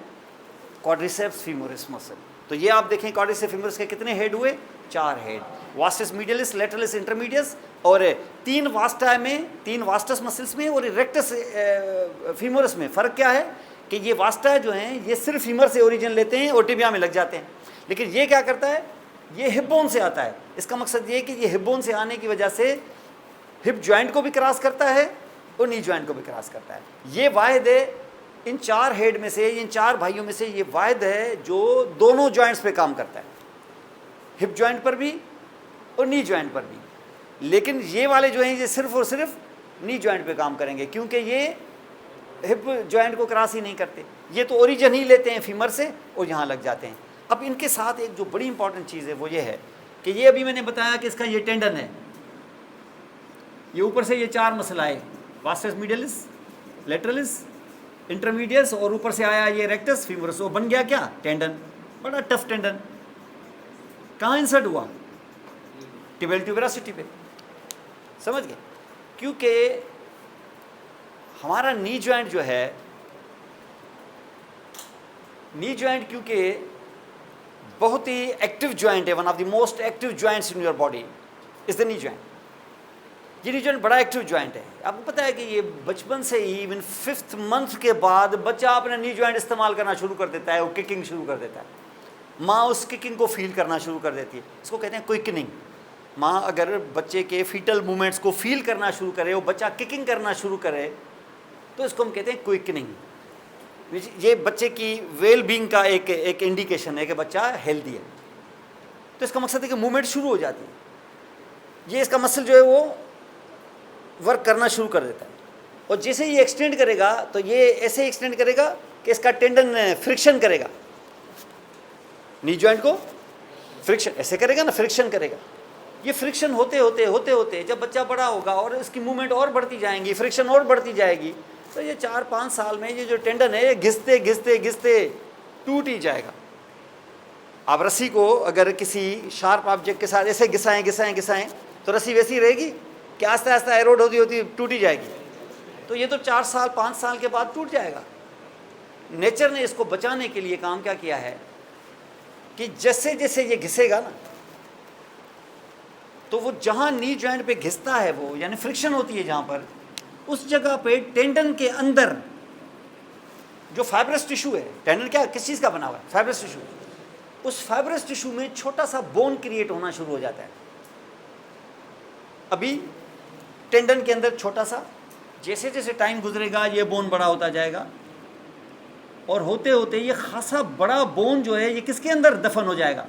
क्वाड्रिसेप्स फीमोरस मसल। तो ये आप देखें क्वाड्रिसेप्स फीमोरस के कितने हेड हुए? चार हेड, वास्टस मीडियलिस, लेटरलिस, इंटरमीडियस, और तीन वास्टा में, तीन वास्टस मसल्स में और रेक्टस फीमोरस में। फ़र्क क्या है कि ये वास्टा जो हैं ये सिर्फ फीमर से ओरिजिन लेते हैं और टिबिया में लग जाते हैं, लेकिन ये क्या करता है, ये हिप बोन से आता है। इसका मकसद ये है कि ये हिप बोन से आने की वजह से हिप जॉइंट को भी क्रॉस करता है और नी जॉइंट को भी क्रॉस करता है। ये वाहिद है इन चार हेड में से, इन चार भाइयों में से ये वाहिद है जो दोनों जॉइंट्स पे काम करता है, हिप जॉइंट पर भी और नी जॉइंट पर भी। लेकिन ये वाले जो हैं ये सिर्फ और सिर्फ नी जॉइंट पे काम करेंगे, क्योंकि ये हिप जॉइंट को क्रॉस ही नहीं करते, ये तो ओरिजिन ही लेते हैं फीमर से और यहाँ लग जाते हैं। अब इनके साथ एक जो बड़ी इंपॉर्टेंट चीज़ है वो ये है कि ये अभी मैंने बताया कि इसका ये टेंडन है, ये ऊपर से ये चार मसल आए, वास्टस मीडियलिस, लेटरलिस, इंटरमीडियस, और ऊपर से आया ये रेक्टस फीमोरस। वो बन गया क्या? टेंडन, बड़ा टफ टेंडन। कहाँ इंसर्ट हुआ? टिबियल ट्यूबरोसिटी पे, समझ गए? क्योंकि हमारा नी जॉइंट जो है, नी जॉइंट क्योंकि बहुत ही एक्टिव जॉइंट है, one of the most active joints in your body is the knee joint. ये नी जॉइंट बड़ा एक्टिव जॉइंट है। आपको पता है कि ये बचपन से ही इवन 5th मंथ के बाद बच्चा अपना नी जॉइंट इस्तेमाल करना शुरू कर देता है, वो किकिंग शुरू कर देता है। माँ उस किकिंग को फील करना शुरू कर देती है, इसको कहते हैं क्विकनिंग। माँ अगर बच्चे के फीटल मूवमेंट्स को फील करना शुरू करे, वो बच्चा किकिंग करना शुरू करे, तो इसको हम कहते हैं क्विकनिंग। ये बच्चे की वेल बीइंग का एक इंडिकेशन है कि बच्चा हेल्दी है। तो इसका मकसद है कि मूवमेंट शुरू हो जाती है, ये इसका मसल जो है वो वर्क करना शुरू कर देता है। और जैसे ये एक्सटेंड करेगा तो ये ऐसे एक्सटेंड करेगा कि इसका टेंडन फ्रिक्शन करेगा, नी जॉइंट को फ्रिक्शन ऐसे करेगा ना, फ्रिक्शन करेगा। ये फ्रिक्शन होते होते जब बच्चा बड़ा होगा और इसकी मूवमेंट और बढ़ती जाएंगी, फ्रिक्शन और बढ़ती जाएगी, तो ये 4-5 साल में ये जो टेंडन है ये घिसते घिसते घिसते टूट ही जाएगा। आप रस्सी को अगर किसी शार्प ऑब्जेक्ट के साथ ऐसे घिसाएं तो रस्सी वैसी रहेगी कि आस्ते आस्ते एरोड होती टूट ही जाएगी। तो ये तो 4 साल 5 साल के बाद टूट जाएगा। नेचर ने इसको बचाने के लिए काम क्या किया है कि जैसे जैसे ये घिसेगा ना, तो वो जहाँ नी जॉइंट पे घिसता है वो, यानी फ्रिक्शन होती है जहाँ पर, उस जगह पे टेंडन के अंदर जो फाइब्रस टिश्यू है, टेंडन क्या किस चीज़ का बना हुआ है? Fibrous tissue. उस फाइब्रस टिश्यू में छोटा सा बोन क्रिएट होना शुरू हो जाता है। अभी टेंडन के अंदर छोटा सा, जैसे जैसे टाइम गुजरेगा ये बोन बड़ा होता जाएगा, और होते होते ये खासा बड़ा बोन जो है ये किसके अंदर दफन हो जाएगा?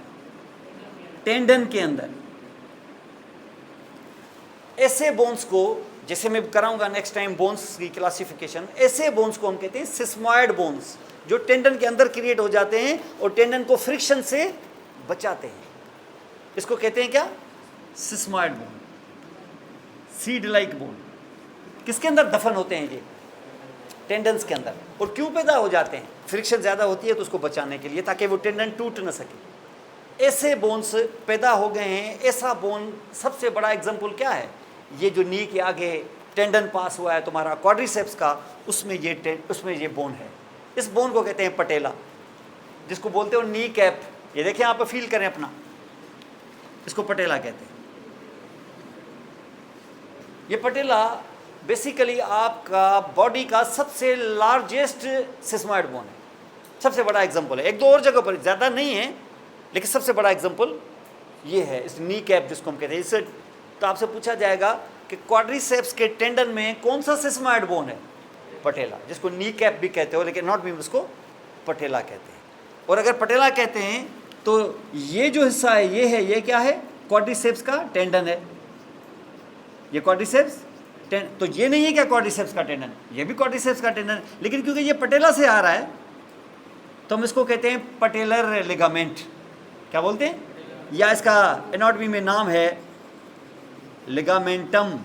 टेंडन के अंदर। ऐसे बोन्स को, जैसे मैं कराऊंगा नेक्स्ट टाइम बोन्स की क्लासिफिकेशन, ऐसे बोन्स को हम कहते हैं सिस्मॉइड बोन्स, जो टेंडन के अंदर क्रिएट हो जाते हैं और टेंडन को फ्रिक्शन से बचाते हैं। इसको कहते हैं क्या? Sesamoid bone, seed like bone. किसके अंदर दफन होते हैं ये? टेंडन्स के अंदर। और क्यों पैदा हो जाते हैं? फ्रिक्शन ज़्यादा होती है तो उसको बचाने के लिए, ताकि वो टेंडन टूट ना सके। ऐसे बोन्स पैदा हो गए हैं। ऐसा बोन, सबसे बड़ा एग्जाम्पल क्या है? ये जो नी के आगे टेंडन पास हुआ है तुम्हारा क्वाड्रिसेप्स का, उसमें ये बोन है। इस बोन को कहते हैं पटेला, जिसको बोलते हो नी कैप। ये देखिए आप फील करें अपना, इसको पटेला कहते हैं। ये पटेला बेसिकली आपका बॉडी का सबसे लार्जेस्ट सिस्मॉइड बोन है, सबसे बड़ा एग्जाम्पल है। एक दो और जगह पर, ज़्यादा नहीं है, लेकिन सबसे बड़ा एग्जाम्पल ये है, इस नी कैप जिसको हम कहते हैं। इससे तो आपसे पूछा जाएगा कि क्वाड्रिसेप्स के टेंडन में कौन सा सिस्मॉइड बोन है? पटेला, जिसको नी कैप भी कहते हो, लेकिन नॉट भी उसको पटेला कहते हैं। और अगर पटेला कहते हैं तो ये जो हिस्सा है ये क्या है? क्वाड्रिसेप्स का टेंडन है। ये क्वाड्रिसेप्स तो ये नहीं है क्या क्वाड्रिसेप्स का टेंडन? ये भी क्वाड्रिसेप्स का टेंडन, लेकिन क्योंकि ये पटेला से आ रहा है तो हम इसको कहते हैं पटेलर लिगामेंट। क्या बोलते हैं? या इसका एनाटॉमी में नाम है लिगामेंटम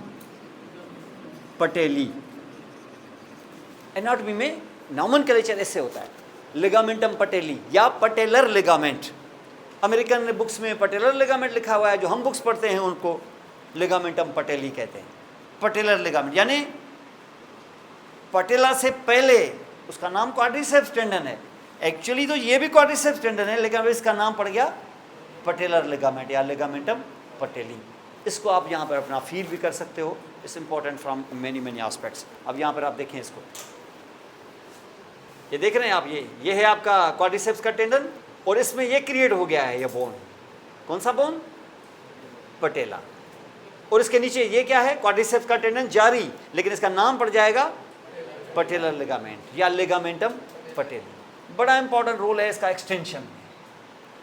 पटेली। एनाटॉमी में नॉमेनक्लेचर ऐसे होता है, लिगामेंटम पटेली या पटेलर लिगामेंट। अमेरिकन बुक्स में पटेलर लिगामेंट लिखा हुआ है, जो हम बुक्स पढ़ते हैं उनको लिगामेंटम पटेली कहते हैं। पटेलर लिगामेंट यानी पटेला से पहले उसका नाम क्वाड्रिसेप्स टेंडन है। एक्चुअली तो ये भी क्वाड्रिसेप्स टेंडन है, लेकिन अब इसका नाम पड़ गया पटेलर लिगामेंट या लिगामेंटम पटेली। इसको आप यहाँ पर अपना फील भी कर सकते हो। It's important from many aspects. अब यहाँ पर आप देखें इसको, ये देख रहे हैं आप, ये है आपका क्वाड्रिसेप्स का टेंडन, और इसमें ये क्रिएट हो गया है ये बोन। कौन सा बोन? पटेला। और इसके नीचे ये क्या है? क्वाड्रिसेप्स का टेंडन जारी, लेकिन इसका नाम पड़ जाएगा पटेलर लिगामेंट या लिगामेंटम पटेली। बड़ा इंपॉर्टेंट रोल है इसका एक्सटेंशन में।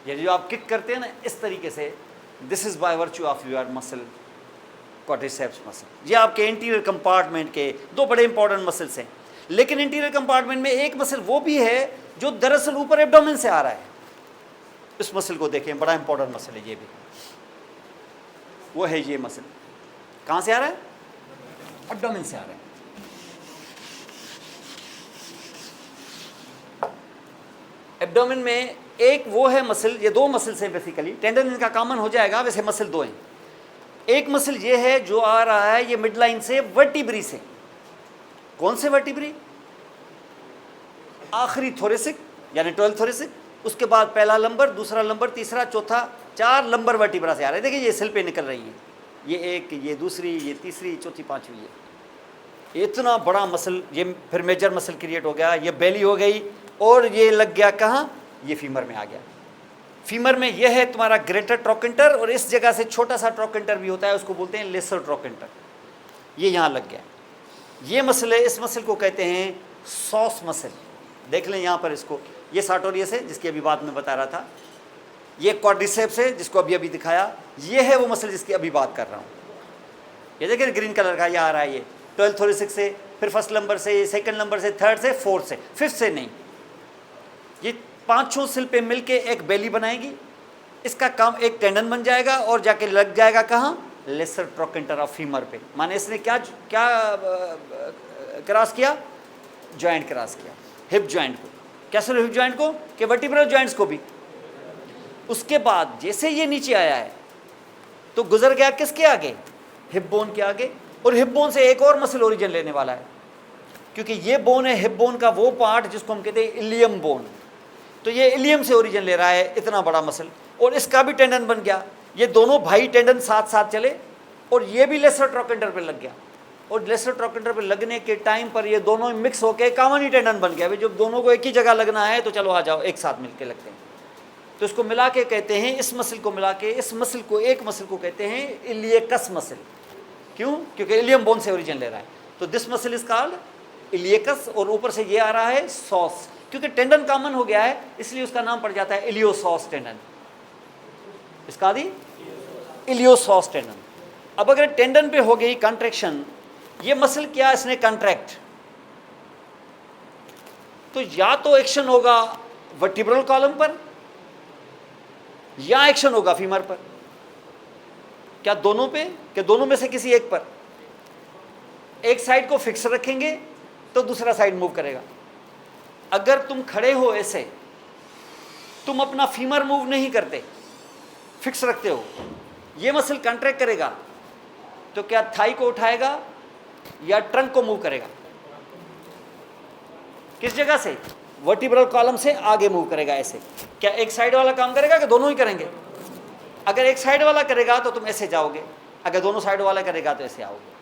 ये जो आप किक करते हैं ना इस तरीके से, this is by virtue of your muscle, quadriceps muscle. ये आपके इंटीरियर कंपार्टमेंट के दो बड़े इंपॉर्टेंट मसल्स हैं। लेकिन इंटीरियर कंपार्टमेंट में एक मसल वो भी है जो दरअसल ऊपर एब्डोमेन से आ रहा है। इस मसल को देखें, बड़ा इंपॉर्टेंट मसल है ये भी। वो है ये मसल, कहाँ से आ रहा है? एब्डोमेन से आ रहा है। एब्डोमेन में एक वो है मसल, ये दो मसल्स हैं बेसिकली, टेंडन इनका कॉमन हो जाएगा, वैसे मसल दो हैं। एक मसल ये है जो आ रहा है ये मिड लाइन से, वर्टिब्री से। कौन से वर्टिब्री? आखिरी थोरेसिक यानी 12 थोरेसिक, उसके बाद पहला लंबर, दूसरा लंबर, तीसरा, चौथा, 4 लंबर वर्टिब्रा से आ रहा है। देखिए ये सिल पे निकल रही है, ये एक, ये दूसरी, ये तीसरी, चौथी, पांचवी। ये इतना बड़ा मसल, ये फिर मेजर मसल क्रिएट हो गया, ये बेली हो गई, और ये लग गया कहाँ? ये फीमर में आ गया। फीमर में ये है तुम्हारा ग्रेटर ट्रोकेंटर, और इस जगह से छोटा सा ट्रोकेंटर भी होता है, उसको बोलते हैं लेसर ट्रोकेंटर। ये यहाँ लग गया। ये मसल है, इस मसल को कहते हैं सॉस मसल। देख लें यहाँ पर इसको, ये सार्टोरियस है जिसकी अभी बात में बता रहा था, ये क्वाड्रिसेप्स है जिसको अभी अभी दिखाया, ये है वो मसल जिसकी अभी बात कर रहा हूँ। ये देखिए ग्रीन कलर का, ये आ रहा है ये 12 थोरेसिक से, फिर फर्स्ट नंबर से, सेकंड नंबर से, थर्ड से, फोर्थ से, फिफ्थ से नहीं। ये पांचों सिल पे मिलके एक बेली बनाएगी। इसका काम एक टेंडन बन जाएगा और जाके लग जाएगा कहाँ? लेसर ट्रोकेंटर ऑफ फीमर पे। माने इसने क्या क्रॉस किया? जॉइंट क्रॉस किया, हिप जॉइंट को। कैसे हिप जॉइंट को? कि वर्टिब्रल जॉइंट्स को भी। उसके बाद जैसे ये नीचे आया है तो गुजर गया किसके आगे? हिप बोन के आगे। और हिप बोन से एक और मसल ओरिजिन लेने वाला है, क्योंकि ये बोन है हिप बोन का वो पार्ट जिसको हम कहते हैं इलियम बोन। तो ये इलियम से ओरिजिन ले रहा है इतना बड़ा मसल, और इसका भी टेंडन बन गया। ये दोनों भाई टेंडन साथ साथ चले, और ये भी लेसर ट्रोकेंटर पे लग गया। और लेसर ट्रोकेंटर पे लगने के टाइम पर ये दोनों मिक्स होकर कॉमन ही टेंडन बन गया। जब दोनों को एक ही जगह लगना है तो चलो आ जाओ, एक साथ मिलके लगते हैं। तो इसको मिला के कहते हैं, इस मसल को मिला के, इस मसल को, एक मसल को कहते हैं इलियकस मसल। क्यों? क्योंकि इलियम बोन से ओरिजिन ले रहा है। तो दिस मसल इज कॉल्ड इलियकस, और ऊपर से ये आ रहा है सॉस। क्योंकि टेंडन कॉमन हो गया है इसलिए उसका नाम पड़ जाता है इलियोसॉस टेंडन। इसका दी इलियोसॉस टेंडन। अब अगर टेंडन पे हो गई कंट्रैक्शन, ये मसल क्या इसने कंट्रैक्ट, तो या तो एक्शन होगा वर्टिब्रल कॉलम पर या एक्शन होगा फीमर पर। क्या दोनों पे? क्या दोनों में से किसी एक पर? एक साइड को फिक्स रखेंगे तो दूसरा साइड मूव करेगा। अगर तुम खड़े हो ऐसे, तुम अपना फीमर मूव नहीं करते, फिक्स रखते हो, ये मसल कंट्रैक्ट करेगा तो क्या थाई को उठाएगा या ट्रंक को मूव करेगा? किस जगह से? वर्टिब्रल कॉलम से आगे मूव करेगा ऐसे। क्या एक साइड वाला काम करेगा कि दोनों ही करेंगे? अगर एक साइड वाला करेगा तो तुम ऐसे जाओगे, अगर दोनों साइड वाला करेगा तो ऐसे आओगे।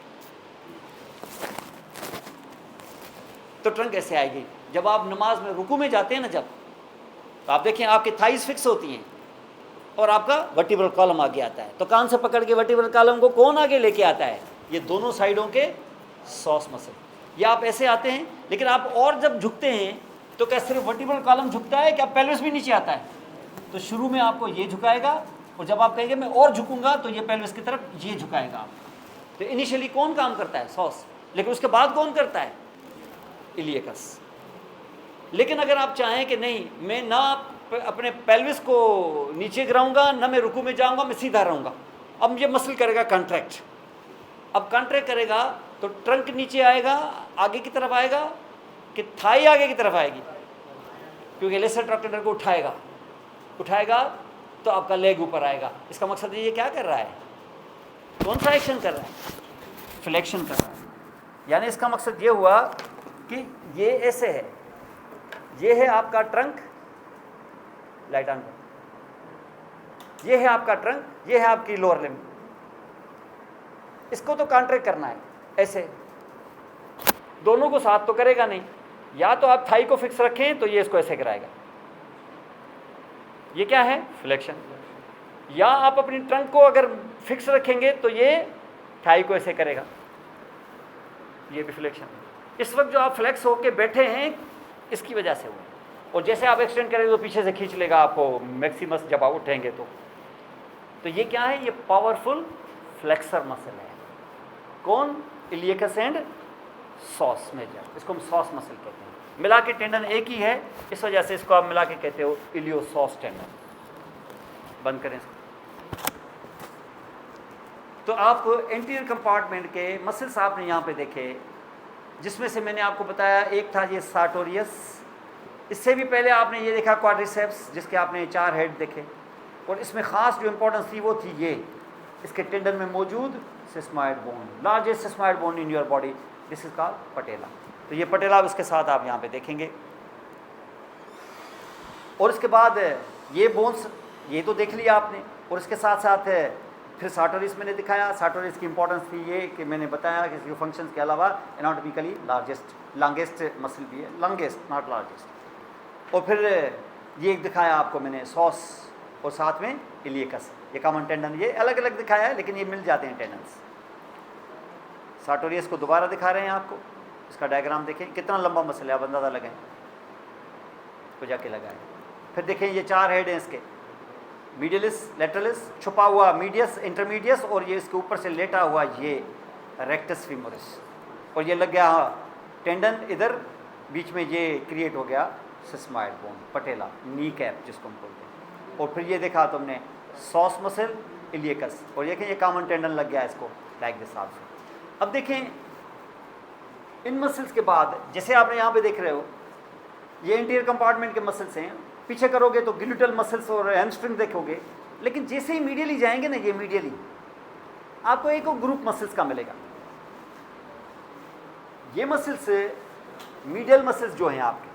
तो ट्रंक ऐसे आएगी। जब आप नमाज में रुकू में जाते हैं ना, जब तो आप देखें आपकी थाइस फिक्स होती हैं और आपका वर्टिब्रल कॉलम आगे आता है। तो कान से पकड़ के वर्टिब्रल कॉलम को कौन आगे लेके आता है? ये दोनों साइडों के सॉस मसल। या आप ऐसे आते हैं, लेकिन आप और जब झुकते हैं तो क्या सिर्फ वर्टिब्रल कॉलम झुकता है, क्या पेल्विस भी नीचे आता है? तो शुरू में आपको ये झुकाएगा और जब आप कहेंगे मैं और झुकूंगा तो ये पेल्विस की तरफ ये झुकाएगा आप। तो इनिशियली कौन काम करता है? सॉस। लेकिन उसके बाद कौन करता है? इलियकस। लेकिन अगर आप चाहें कि नहीं, मैं ना अपने पेल्विस को नीचे गिराऊंगा ना मैं रुकू में जाऊंगा, मैं सीधा रहूंगा, अब ये मसल करेगा कंट्रैक्ट। अब कंट्रैक्ट करेगा तो ट्रंक नीचे आएगा, आगे की तरफ आएगा कि थाई आगे की तरफ आएगी, क्योंकि लेसर ट्रैक्टर को उठाएगा तो आपका लेग ऊपर आएगा। इसका मकसद ये क्या कर रहा है? कौन सा एक्शन कर रहा है? फ्लेक्शन कर रहा है। यानी इसका मकसद ये हुआ कि ये ऐसे है, ये है आपका ट्रंक, लाइट ऑन करो, ये है आपका ट्रंक, ये है आपकी लोअर लिम्ब। इसको तो कॉन्ट्रैक्ट करना है ऐसे, दोनों को साथ तो करेगा नहीं। या तो आप थाई को फिक्स रखें तो ये इसको ऐसे कराएगा, ये क्या है? फ्लेक्शन। या आप अपनी ट्रंक को अगर फिक्स रखेंगे तो ये थाई को ऐसे करेगा, ये भी फ्लेक्शन। इस वक्त जो आप फ्लेक्स होके बैठे हैं इसकी वजह से हुआ, और जैसे आप एक्सटेंड करेंगे तो पीछे से खींच लेगा आपको मैक्सिमस जब आप उठेंगे तो ये क्या है? ये पावरफुल फ्लेक्सर मसल है। कौन? इलियकस एंड सॉस मेजर। इसको हम सॉस मसल कहते हैं। मिला के टेंडन एक ही है, इस वजह से इसको आप मिला के कहते हो इलियोसॉस टेंडन। बंद करें इसको। तो आप एंटीरियर कंपार्टमेंट के मसल्स आपने यहाँ पे देखे, जिसमें से मैंने आपको बताया एक था ये सार्टोरियस, इससे भी पहले आपने ये देखा क्वाड्रिसेप्स, जिसके आपने 4 हेड देखे, और इसमें ख़ास जो इम्पोर्टेंस थी वो थी ये इसके टेंडन में मौजूद sesamoid bone, largest sesamoid bone in your body, this is called patella. तो ये पटेला इसके साथ आप यहाँ पे देखेंगे। और इसके बाद ये बोन्स ये तो देख लिया आपने, और इसके साथ साथ फिर सार्टोरियस मैंने दिखाया। सार्टोरियस की इंपॉर्टेंस थी ये कि मैंने बताया कि इसके फंक्शंस के अलावा एनाटॉमिकली लॉन्गेस्ट मसल भी है, लॉन्गेस्ट नॉट लार्जेस्ट। और फिर ये दिखाया आपको मैंने सॉस, और साथ में इलियकस, ये कॉमन टेंडन, ये अलग अलग दिखाया है लेकिन ये मिल जाते हैं टेंडन्स। सार्टोरियस को दोबारा दिखा रहे हैं आपको, इसका डायग्राम देखें कितना लंबा मसल है, आप अंदाज़ा लगाएं, तो जाके लगाएं। फिर देखें ये 4 हेड हैं इसके, मीडियलिस, लेटरलिस, छुपा हुआ मीडियस, इंटरमीडियस, और ये इसके ऊपर से लेटा हुआ ये रेक्टस फीमोरिस, और ये लग गया टेंडन इधर बीच में, ये क्रिएट हो गया सिस्मॉइड बोन, पटेला, नी कैप जिसको हम बोलते हैं। और फिर ये देखा तुमने सॉस मसल, इलियकस, और देखें ये कॉमन टेंडन लग गया इसको, लाइक दिस आल्सो। अब देखें इन मसल्स के बाद, जैसे आपने यहाँ पे देख रहे हो ये इंटीरियर कंपार्टमेंट के मसल्स हैं, पीछे करोगे तो ग्लूटल मसल्स और हैमस्ट्रिंग देखोगे, लेकिन जैसे ही मीडियली जाएंगे ना, ये मीडियली आपको एक और ग्रुप मसल्स का मिलेगा। ये मसल्स मीडियल मसल्स जो हैं आपके,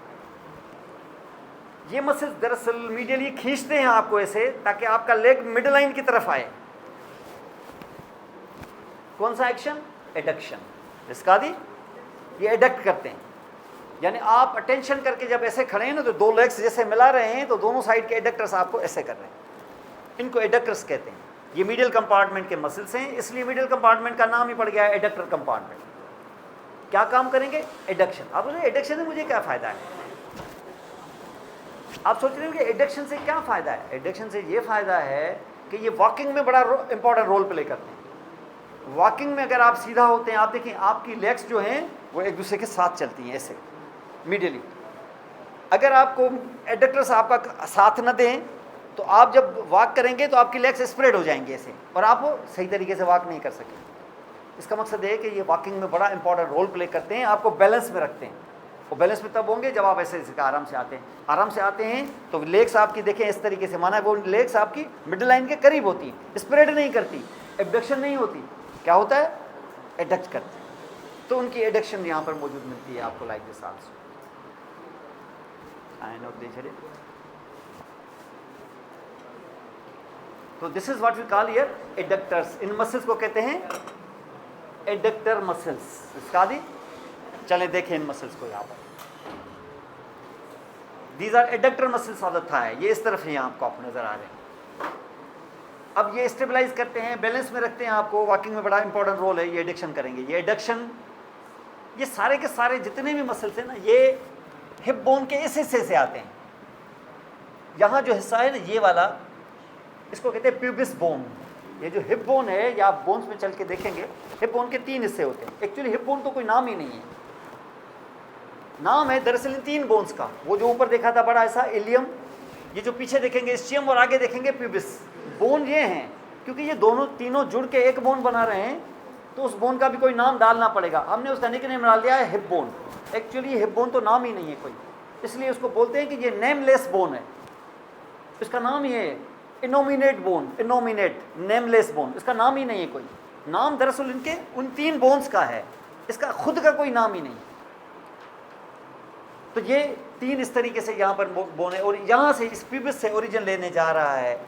ये मसल्स दरअसल मीडियली खींचते हैं आपको ऐसे, ताकि आपका लेग मिड लाइन की तरफ आए। कौन सा एक्शन? एडक्शन। इसका दी ये एडक्ट करते हैं, यानी आप अटेंशन करके जब ऐसे खड़े हैं ना, तो 2 लेग्स जैसे मिला रहे हैं, तो दोनों साइड के एडक्टर्स आपको ऐसे कर रहे हैं, इनको एडक्टर्स कहते हैं। ये मीडियल कंपार्टमेंट के मसल्स हैं, इसलिए मीडियल कंपार्टमेंट का नाम ही पड़ गया है एडक्टर कंपार्टमेंट। क्या काम करेंगे? एडक्शन। आप बोले एडक्शन से मुझे क्या फ़ायदा है? आप सोच रहे हो कि एडक्शन से क्या फ़ायदा है? एडक्शन से ये फ़ायदा है कि ये वॉकिंग में बड़ा इंपॉर्टेंट रोल प्ले करते हैं। वॉकिंग में अगर आप सीधा होते हैं, आप देखिए आपकी लेग्स जो हैं वो एक दूसरे के साथ चलती हैं ऐसे मीडियली। अगर आपको एडक्टर्स आपका साथ न दें तो आप जब वॉक करेंगे तो आपकी लेग्स स्प्रेड हो जाएंगे ऐसे, और आप सही तरीके से वॉक नहीं कर सकेंगे। इसका मकसद है कि ये वॉकिंग में बड़ा इंपॉर्टेंट रोल प्ले करते हैं, आपको बैलेंस में रखते हैं। वो बैलेंस में तब होंगे जब आप ऐसे आराम से आते हैं। आराम से आते हैं तो लेग्स आपकी देखें इस तरीके से, माना वो लेग्स आपकी मिड लाइन के करीब होती हैं, स्प्रेड नहीं करती, एबडक्शन नहीं होती। क्या होता है? एडक्ट करते हैं। तो उनकी एडक्शन यहाँ पर मौजूद मिलती है आपको, लाइक दिस आल्सो। तो this is what we call here adductors. इन मसल्स को कहते हैं एडक्टर मसल्स। इसका दी चले देखें इन मसल्स को यहाँ पर। These are adductor muscles of the thigh. ये इस तरफ है, यहाँ आपको नजर आ रहे हैं। अब ये स्टेबलाइज करते हैं, बैलेंस में रखते हैं आपको। वॉकिंग में बड़ा इंपॉर्टेंट रोल है, ये एडक्शन करेंगे। ये एडक्शन, ये सारे के सारे जितने भी मसल्स हैं ना, ये हिप बोन के इस हिस्से से आते हैं। यहाँ जो हिस्सा है ना ये वाला, इसको कहते हैं प्यूबिस बोन। ये जो हिप बोन है, या आप बोन्स में चल के देखेंगे, हिप बोन के 3 हिस्से होते हैं। एक्चुअली हिप बोन तो कोई नाम ही नहीं है, नाम है दरअसल इन 3 बोन्स का। वो जो ऊपर देखा था बड़ा ऐसा इलियम, ये जो पीछे देखेंगे स्टियम, और आगे देखेंगे प्यूबिस। बोन ये हैं, क्योंकि ये दोनों तीनों जुड़ के एक बोन बना रहे हैं, तो उस बोन का भी कोई नाम डालना पड़ेगा। हमने उसका निकनेम डाल दिया है hip bone. Actually hip bone तो नाम ही नहीं है कोई, इसलिए उसको बोलते हैं कि ये नेमलेस बोन है। इसका नाम ये है innominate bone, innominate, nameless bone. इसका नाम ही नहीं है कोई। नाम दरअसल इनके उन 3 बोन्स का है, इसका खुद का कोई नाम ही नहीं। तो ये 3 इस तरीके से यहाँ पर बोन है, और यहाँ से इस प्यूबिस से ओरिजिन लेने जा रहा है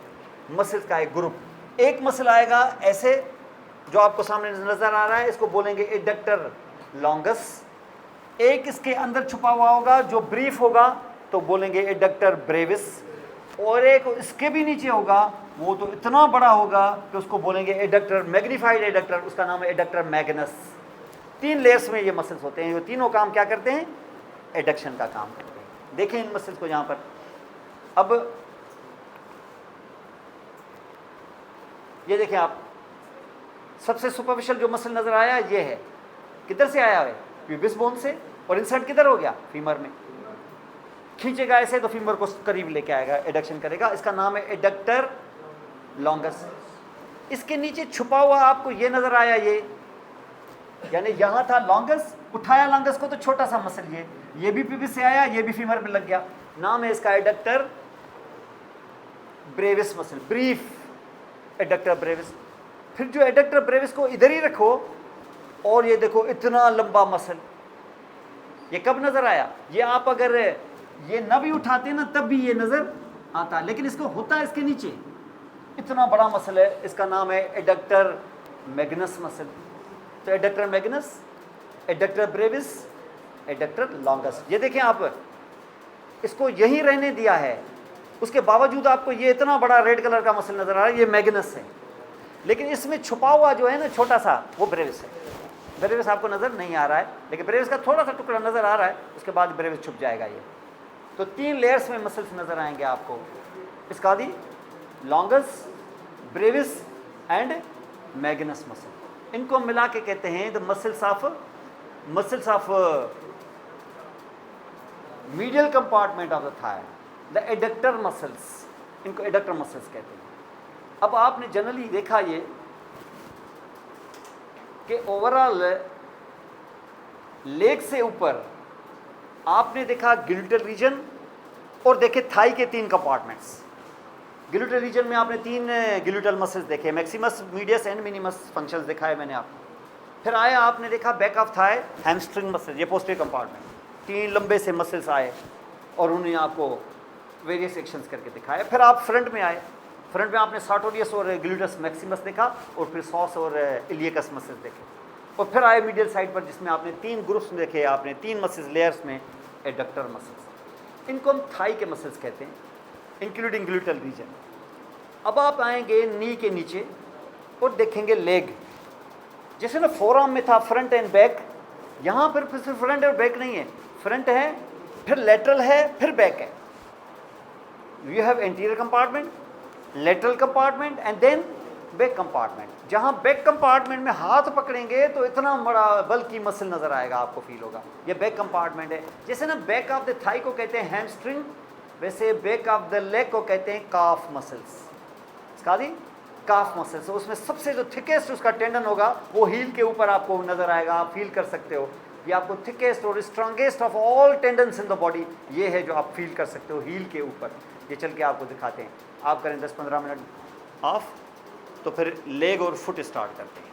मसल्स का एक ग्रुप। एक मसल आएगा ऐसे जो आपको सामने नजर आ रहा है, इसको बोलेंगे एडक्टर लॉन्गस। एक इसके अंदर छुपा हुआ होगा जो ब्रीफ होगा, तो बोलेंगे एडक्टर ब्रेविस। और एक इसके भी नीचे होगा, वो तो इतना बड़ा होगा कि उसको बोलेंगे एडक्टर मैग्नीफाइड एडक्टर, उसका नाम है एडक्टर मैग्नस। 3 लेयर्स में ये मसल्स होते हैं। ये तीनों काम क्या करते हैं? एडक्शन का काम करते हैं। देखें इन मसल्स को यहाँ पर। अब ये देखें आप, सबसे सुपरफिशियल जो मसल नजर आया ये है, किधर से आया है? प्यूबिस बोन से। और इंसर्ट किधर हो गया? फीमर में। खींचेगा ऐसे तो फीमर को करीब लेके आएगा, एडक्शन करेगा। इसका नाम है एडक्टर लॉन्गस। इसके नीचे छुपा हुआ आपको ये नजर आया, ये यानी यहाँ था लॉन्गस, उठाया लॉन्गस को तो छोटा सा मसल ये भी प्यूबिस से आया, ये भी फीमर में लग गया। नाम है इसका adductor Brevis muscle, brief adductor Brevis. फिर जो एडक्टर ब्रेविस को इधर ही रखो, और ये देखो इतना लंबा मसल, ये कब नजर आया? ये आप अगर ये न भी उठाते ना तब भी ये नजर आता, लेकिन इसको होता है इसके नीचे। इतना बड़ा मसल है, इसका नाम है एडक्टर मैग्नस मसल। तो adductor Magnus, adductor Brevis, adductor longus. ये देखें आप, इसको यहीं रहने दिया है, उसके बावजूद आपको ये इतना बड़ा रेड कलर का मसल नजर आ रहा है, ये मैग्नस है। लेकिन इसमें छुपा हुआ जो है ना छोटा सा, वो ब्रेविस है। ब्रेविस आपको नजर नहीं आ रहा है, लेकिन ब्रेविस का थोड़ा सा टुकड़ा नजर आ रहा है, उसके बाद ब्रेविस छुप जाएगा ये। तो 3 लेयर्स में मसल्स नजर आएंगे आपको, इसका the longus, brevis and magnus muscle. इनको मिला के कहते हैं the muscles of medial compartment of the thigh, the adductor muscles. इनको एडक्टर मसल्स कहते हैं। अब आपने जनरली देखा ये कि ओवरऑल लेग से ऊपर आपने देखा ग्लूटल रीजन, और देखे थाई के 3 कंपार्टमेंट्स। ग्लूटल रीजन में आपने 3 ग्लूटल मसल्स देखे, Maximus, medius and minimus functions दिखाए मैंने आपको। फिर आया आपने देखा back of thigh, hamstring muscle, ये पोस्टीरियर कंपार्टमेंट। 3 लंबे से मसल्स आए और उन्हें आपको वेरियस एक्शंस करके दिखाया। फिर आप फ्रंट में आए, फ्रंट में आपने सार्टोरियस और ग्लूटस मैक्सिमस देखा, और फिर सॉस और इलियकस मसल्स देखे। और फिर आए मिडियल साइड पर, जिसमें आपने 3 ग्रुप्स देखे, आपने 3 मसल्स लेयर्स में एडक्टर मसल्स। इनको हम थाई के मसल्स कहते हैं, इंक्लूडिंग ग्लूटल रीजन। अब आप आएंगे नी के नीचे और देखेंगे लेग। जैसे ना फोरआर्म में था फ्रंट एंड बैक, यहाँ पर सिर्फ फ्रंट और बैक नहीं है, फ्रंट है, फिर लेटरल है, फिर बैक है। You have anterior compartment, lateral compartment and then back compartment. जहाँ बैक कंपार्टमेंट में हाथ पकड़ेंगे तो इतना बड़ा बल्कि मसल नज़र आएगा, आपको फील होगा। ये बैक कंपार्टमेंट है। जैसे ना बैक ऑफ द थाई को कहते हैं हैमस्ट्रिंग, वैसे बैक ऑफ द लेग को कहते हैं काफ मसल्स। इसका दी काफ मसल्स, उसमें सबसे जो थिकेस्ट उसका टेंडन होगा वो हील के ऊपर आपको नज़र आएगा, आप फील कर सकते हो। ये आपको थिकेस्ट और strongest of all tendons in the body ये है जो आप फील कर सकते हो हील के ऊपर। ये चल के आपको दिखाते हैं। आप करें 10-15 मिनट ऑफ, तो फिर लेग और फुट स्टार्ट करते हैं।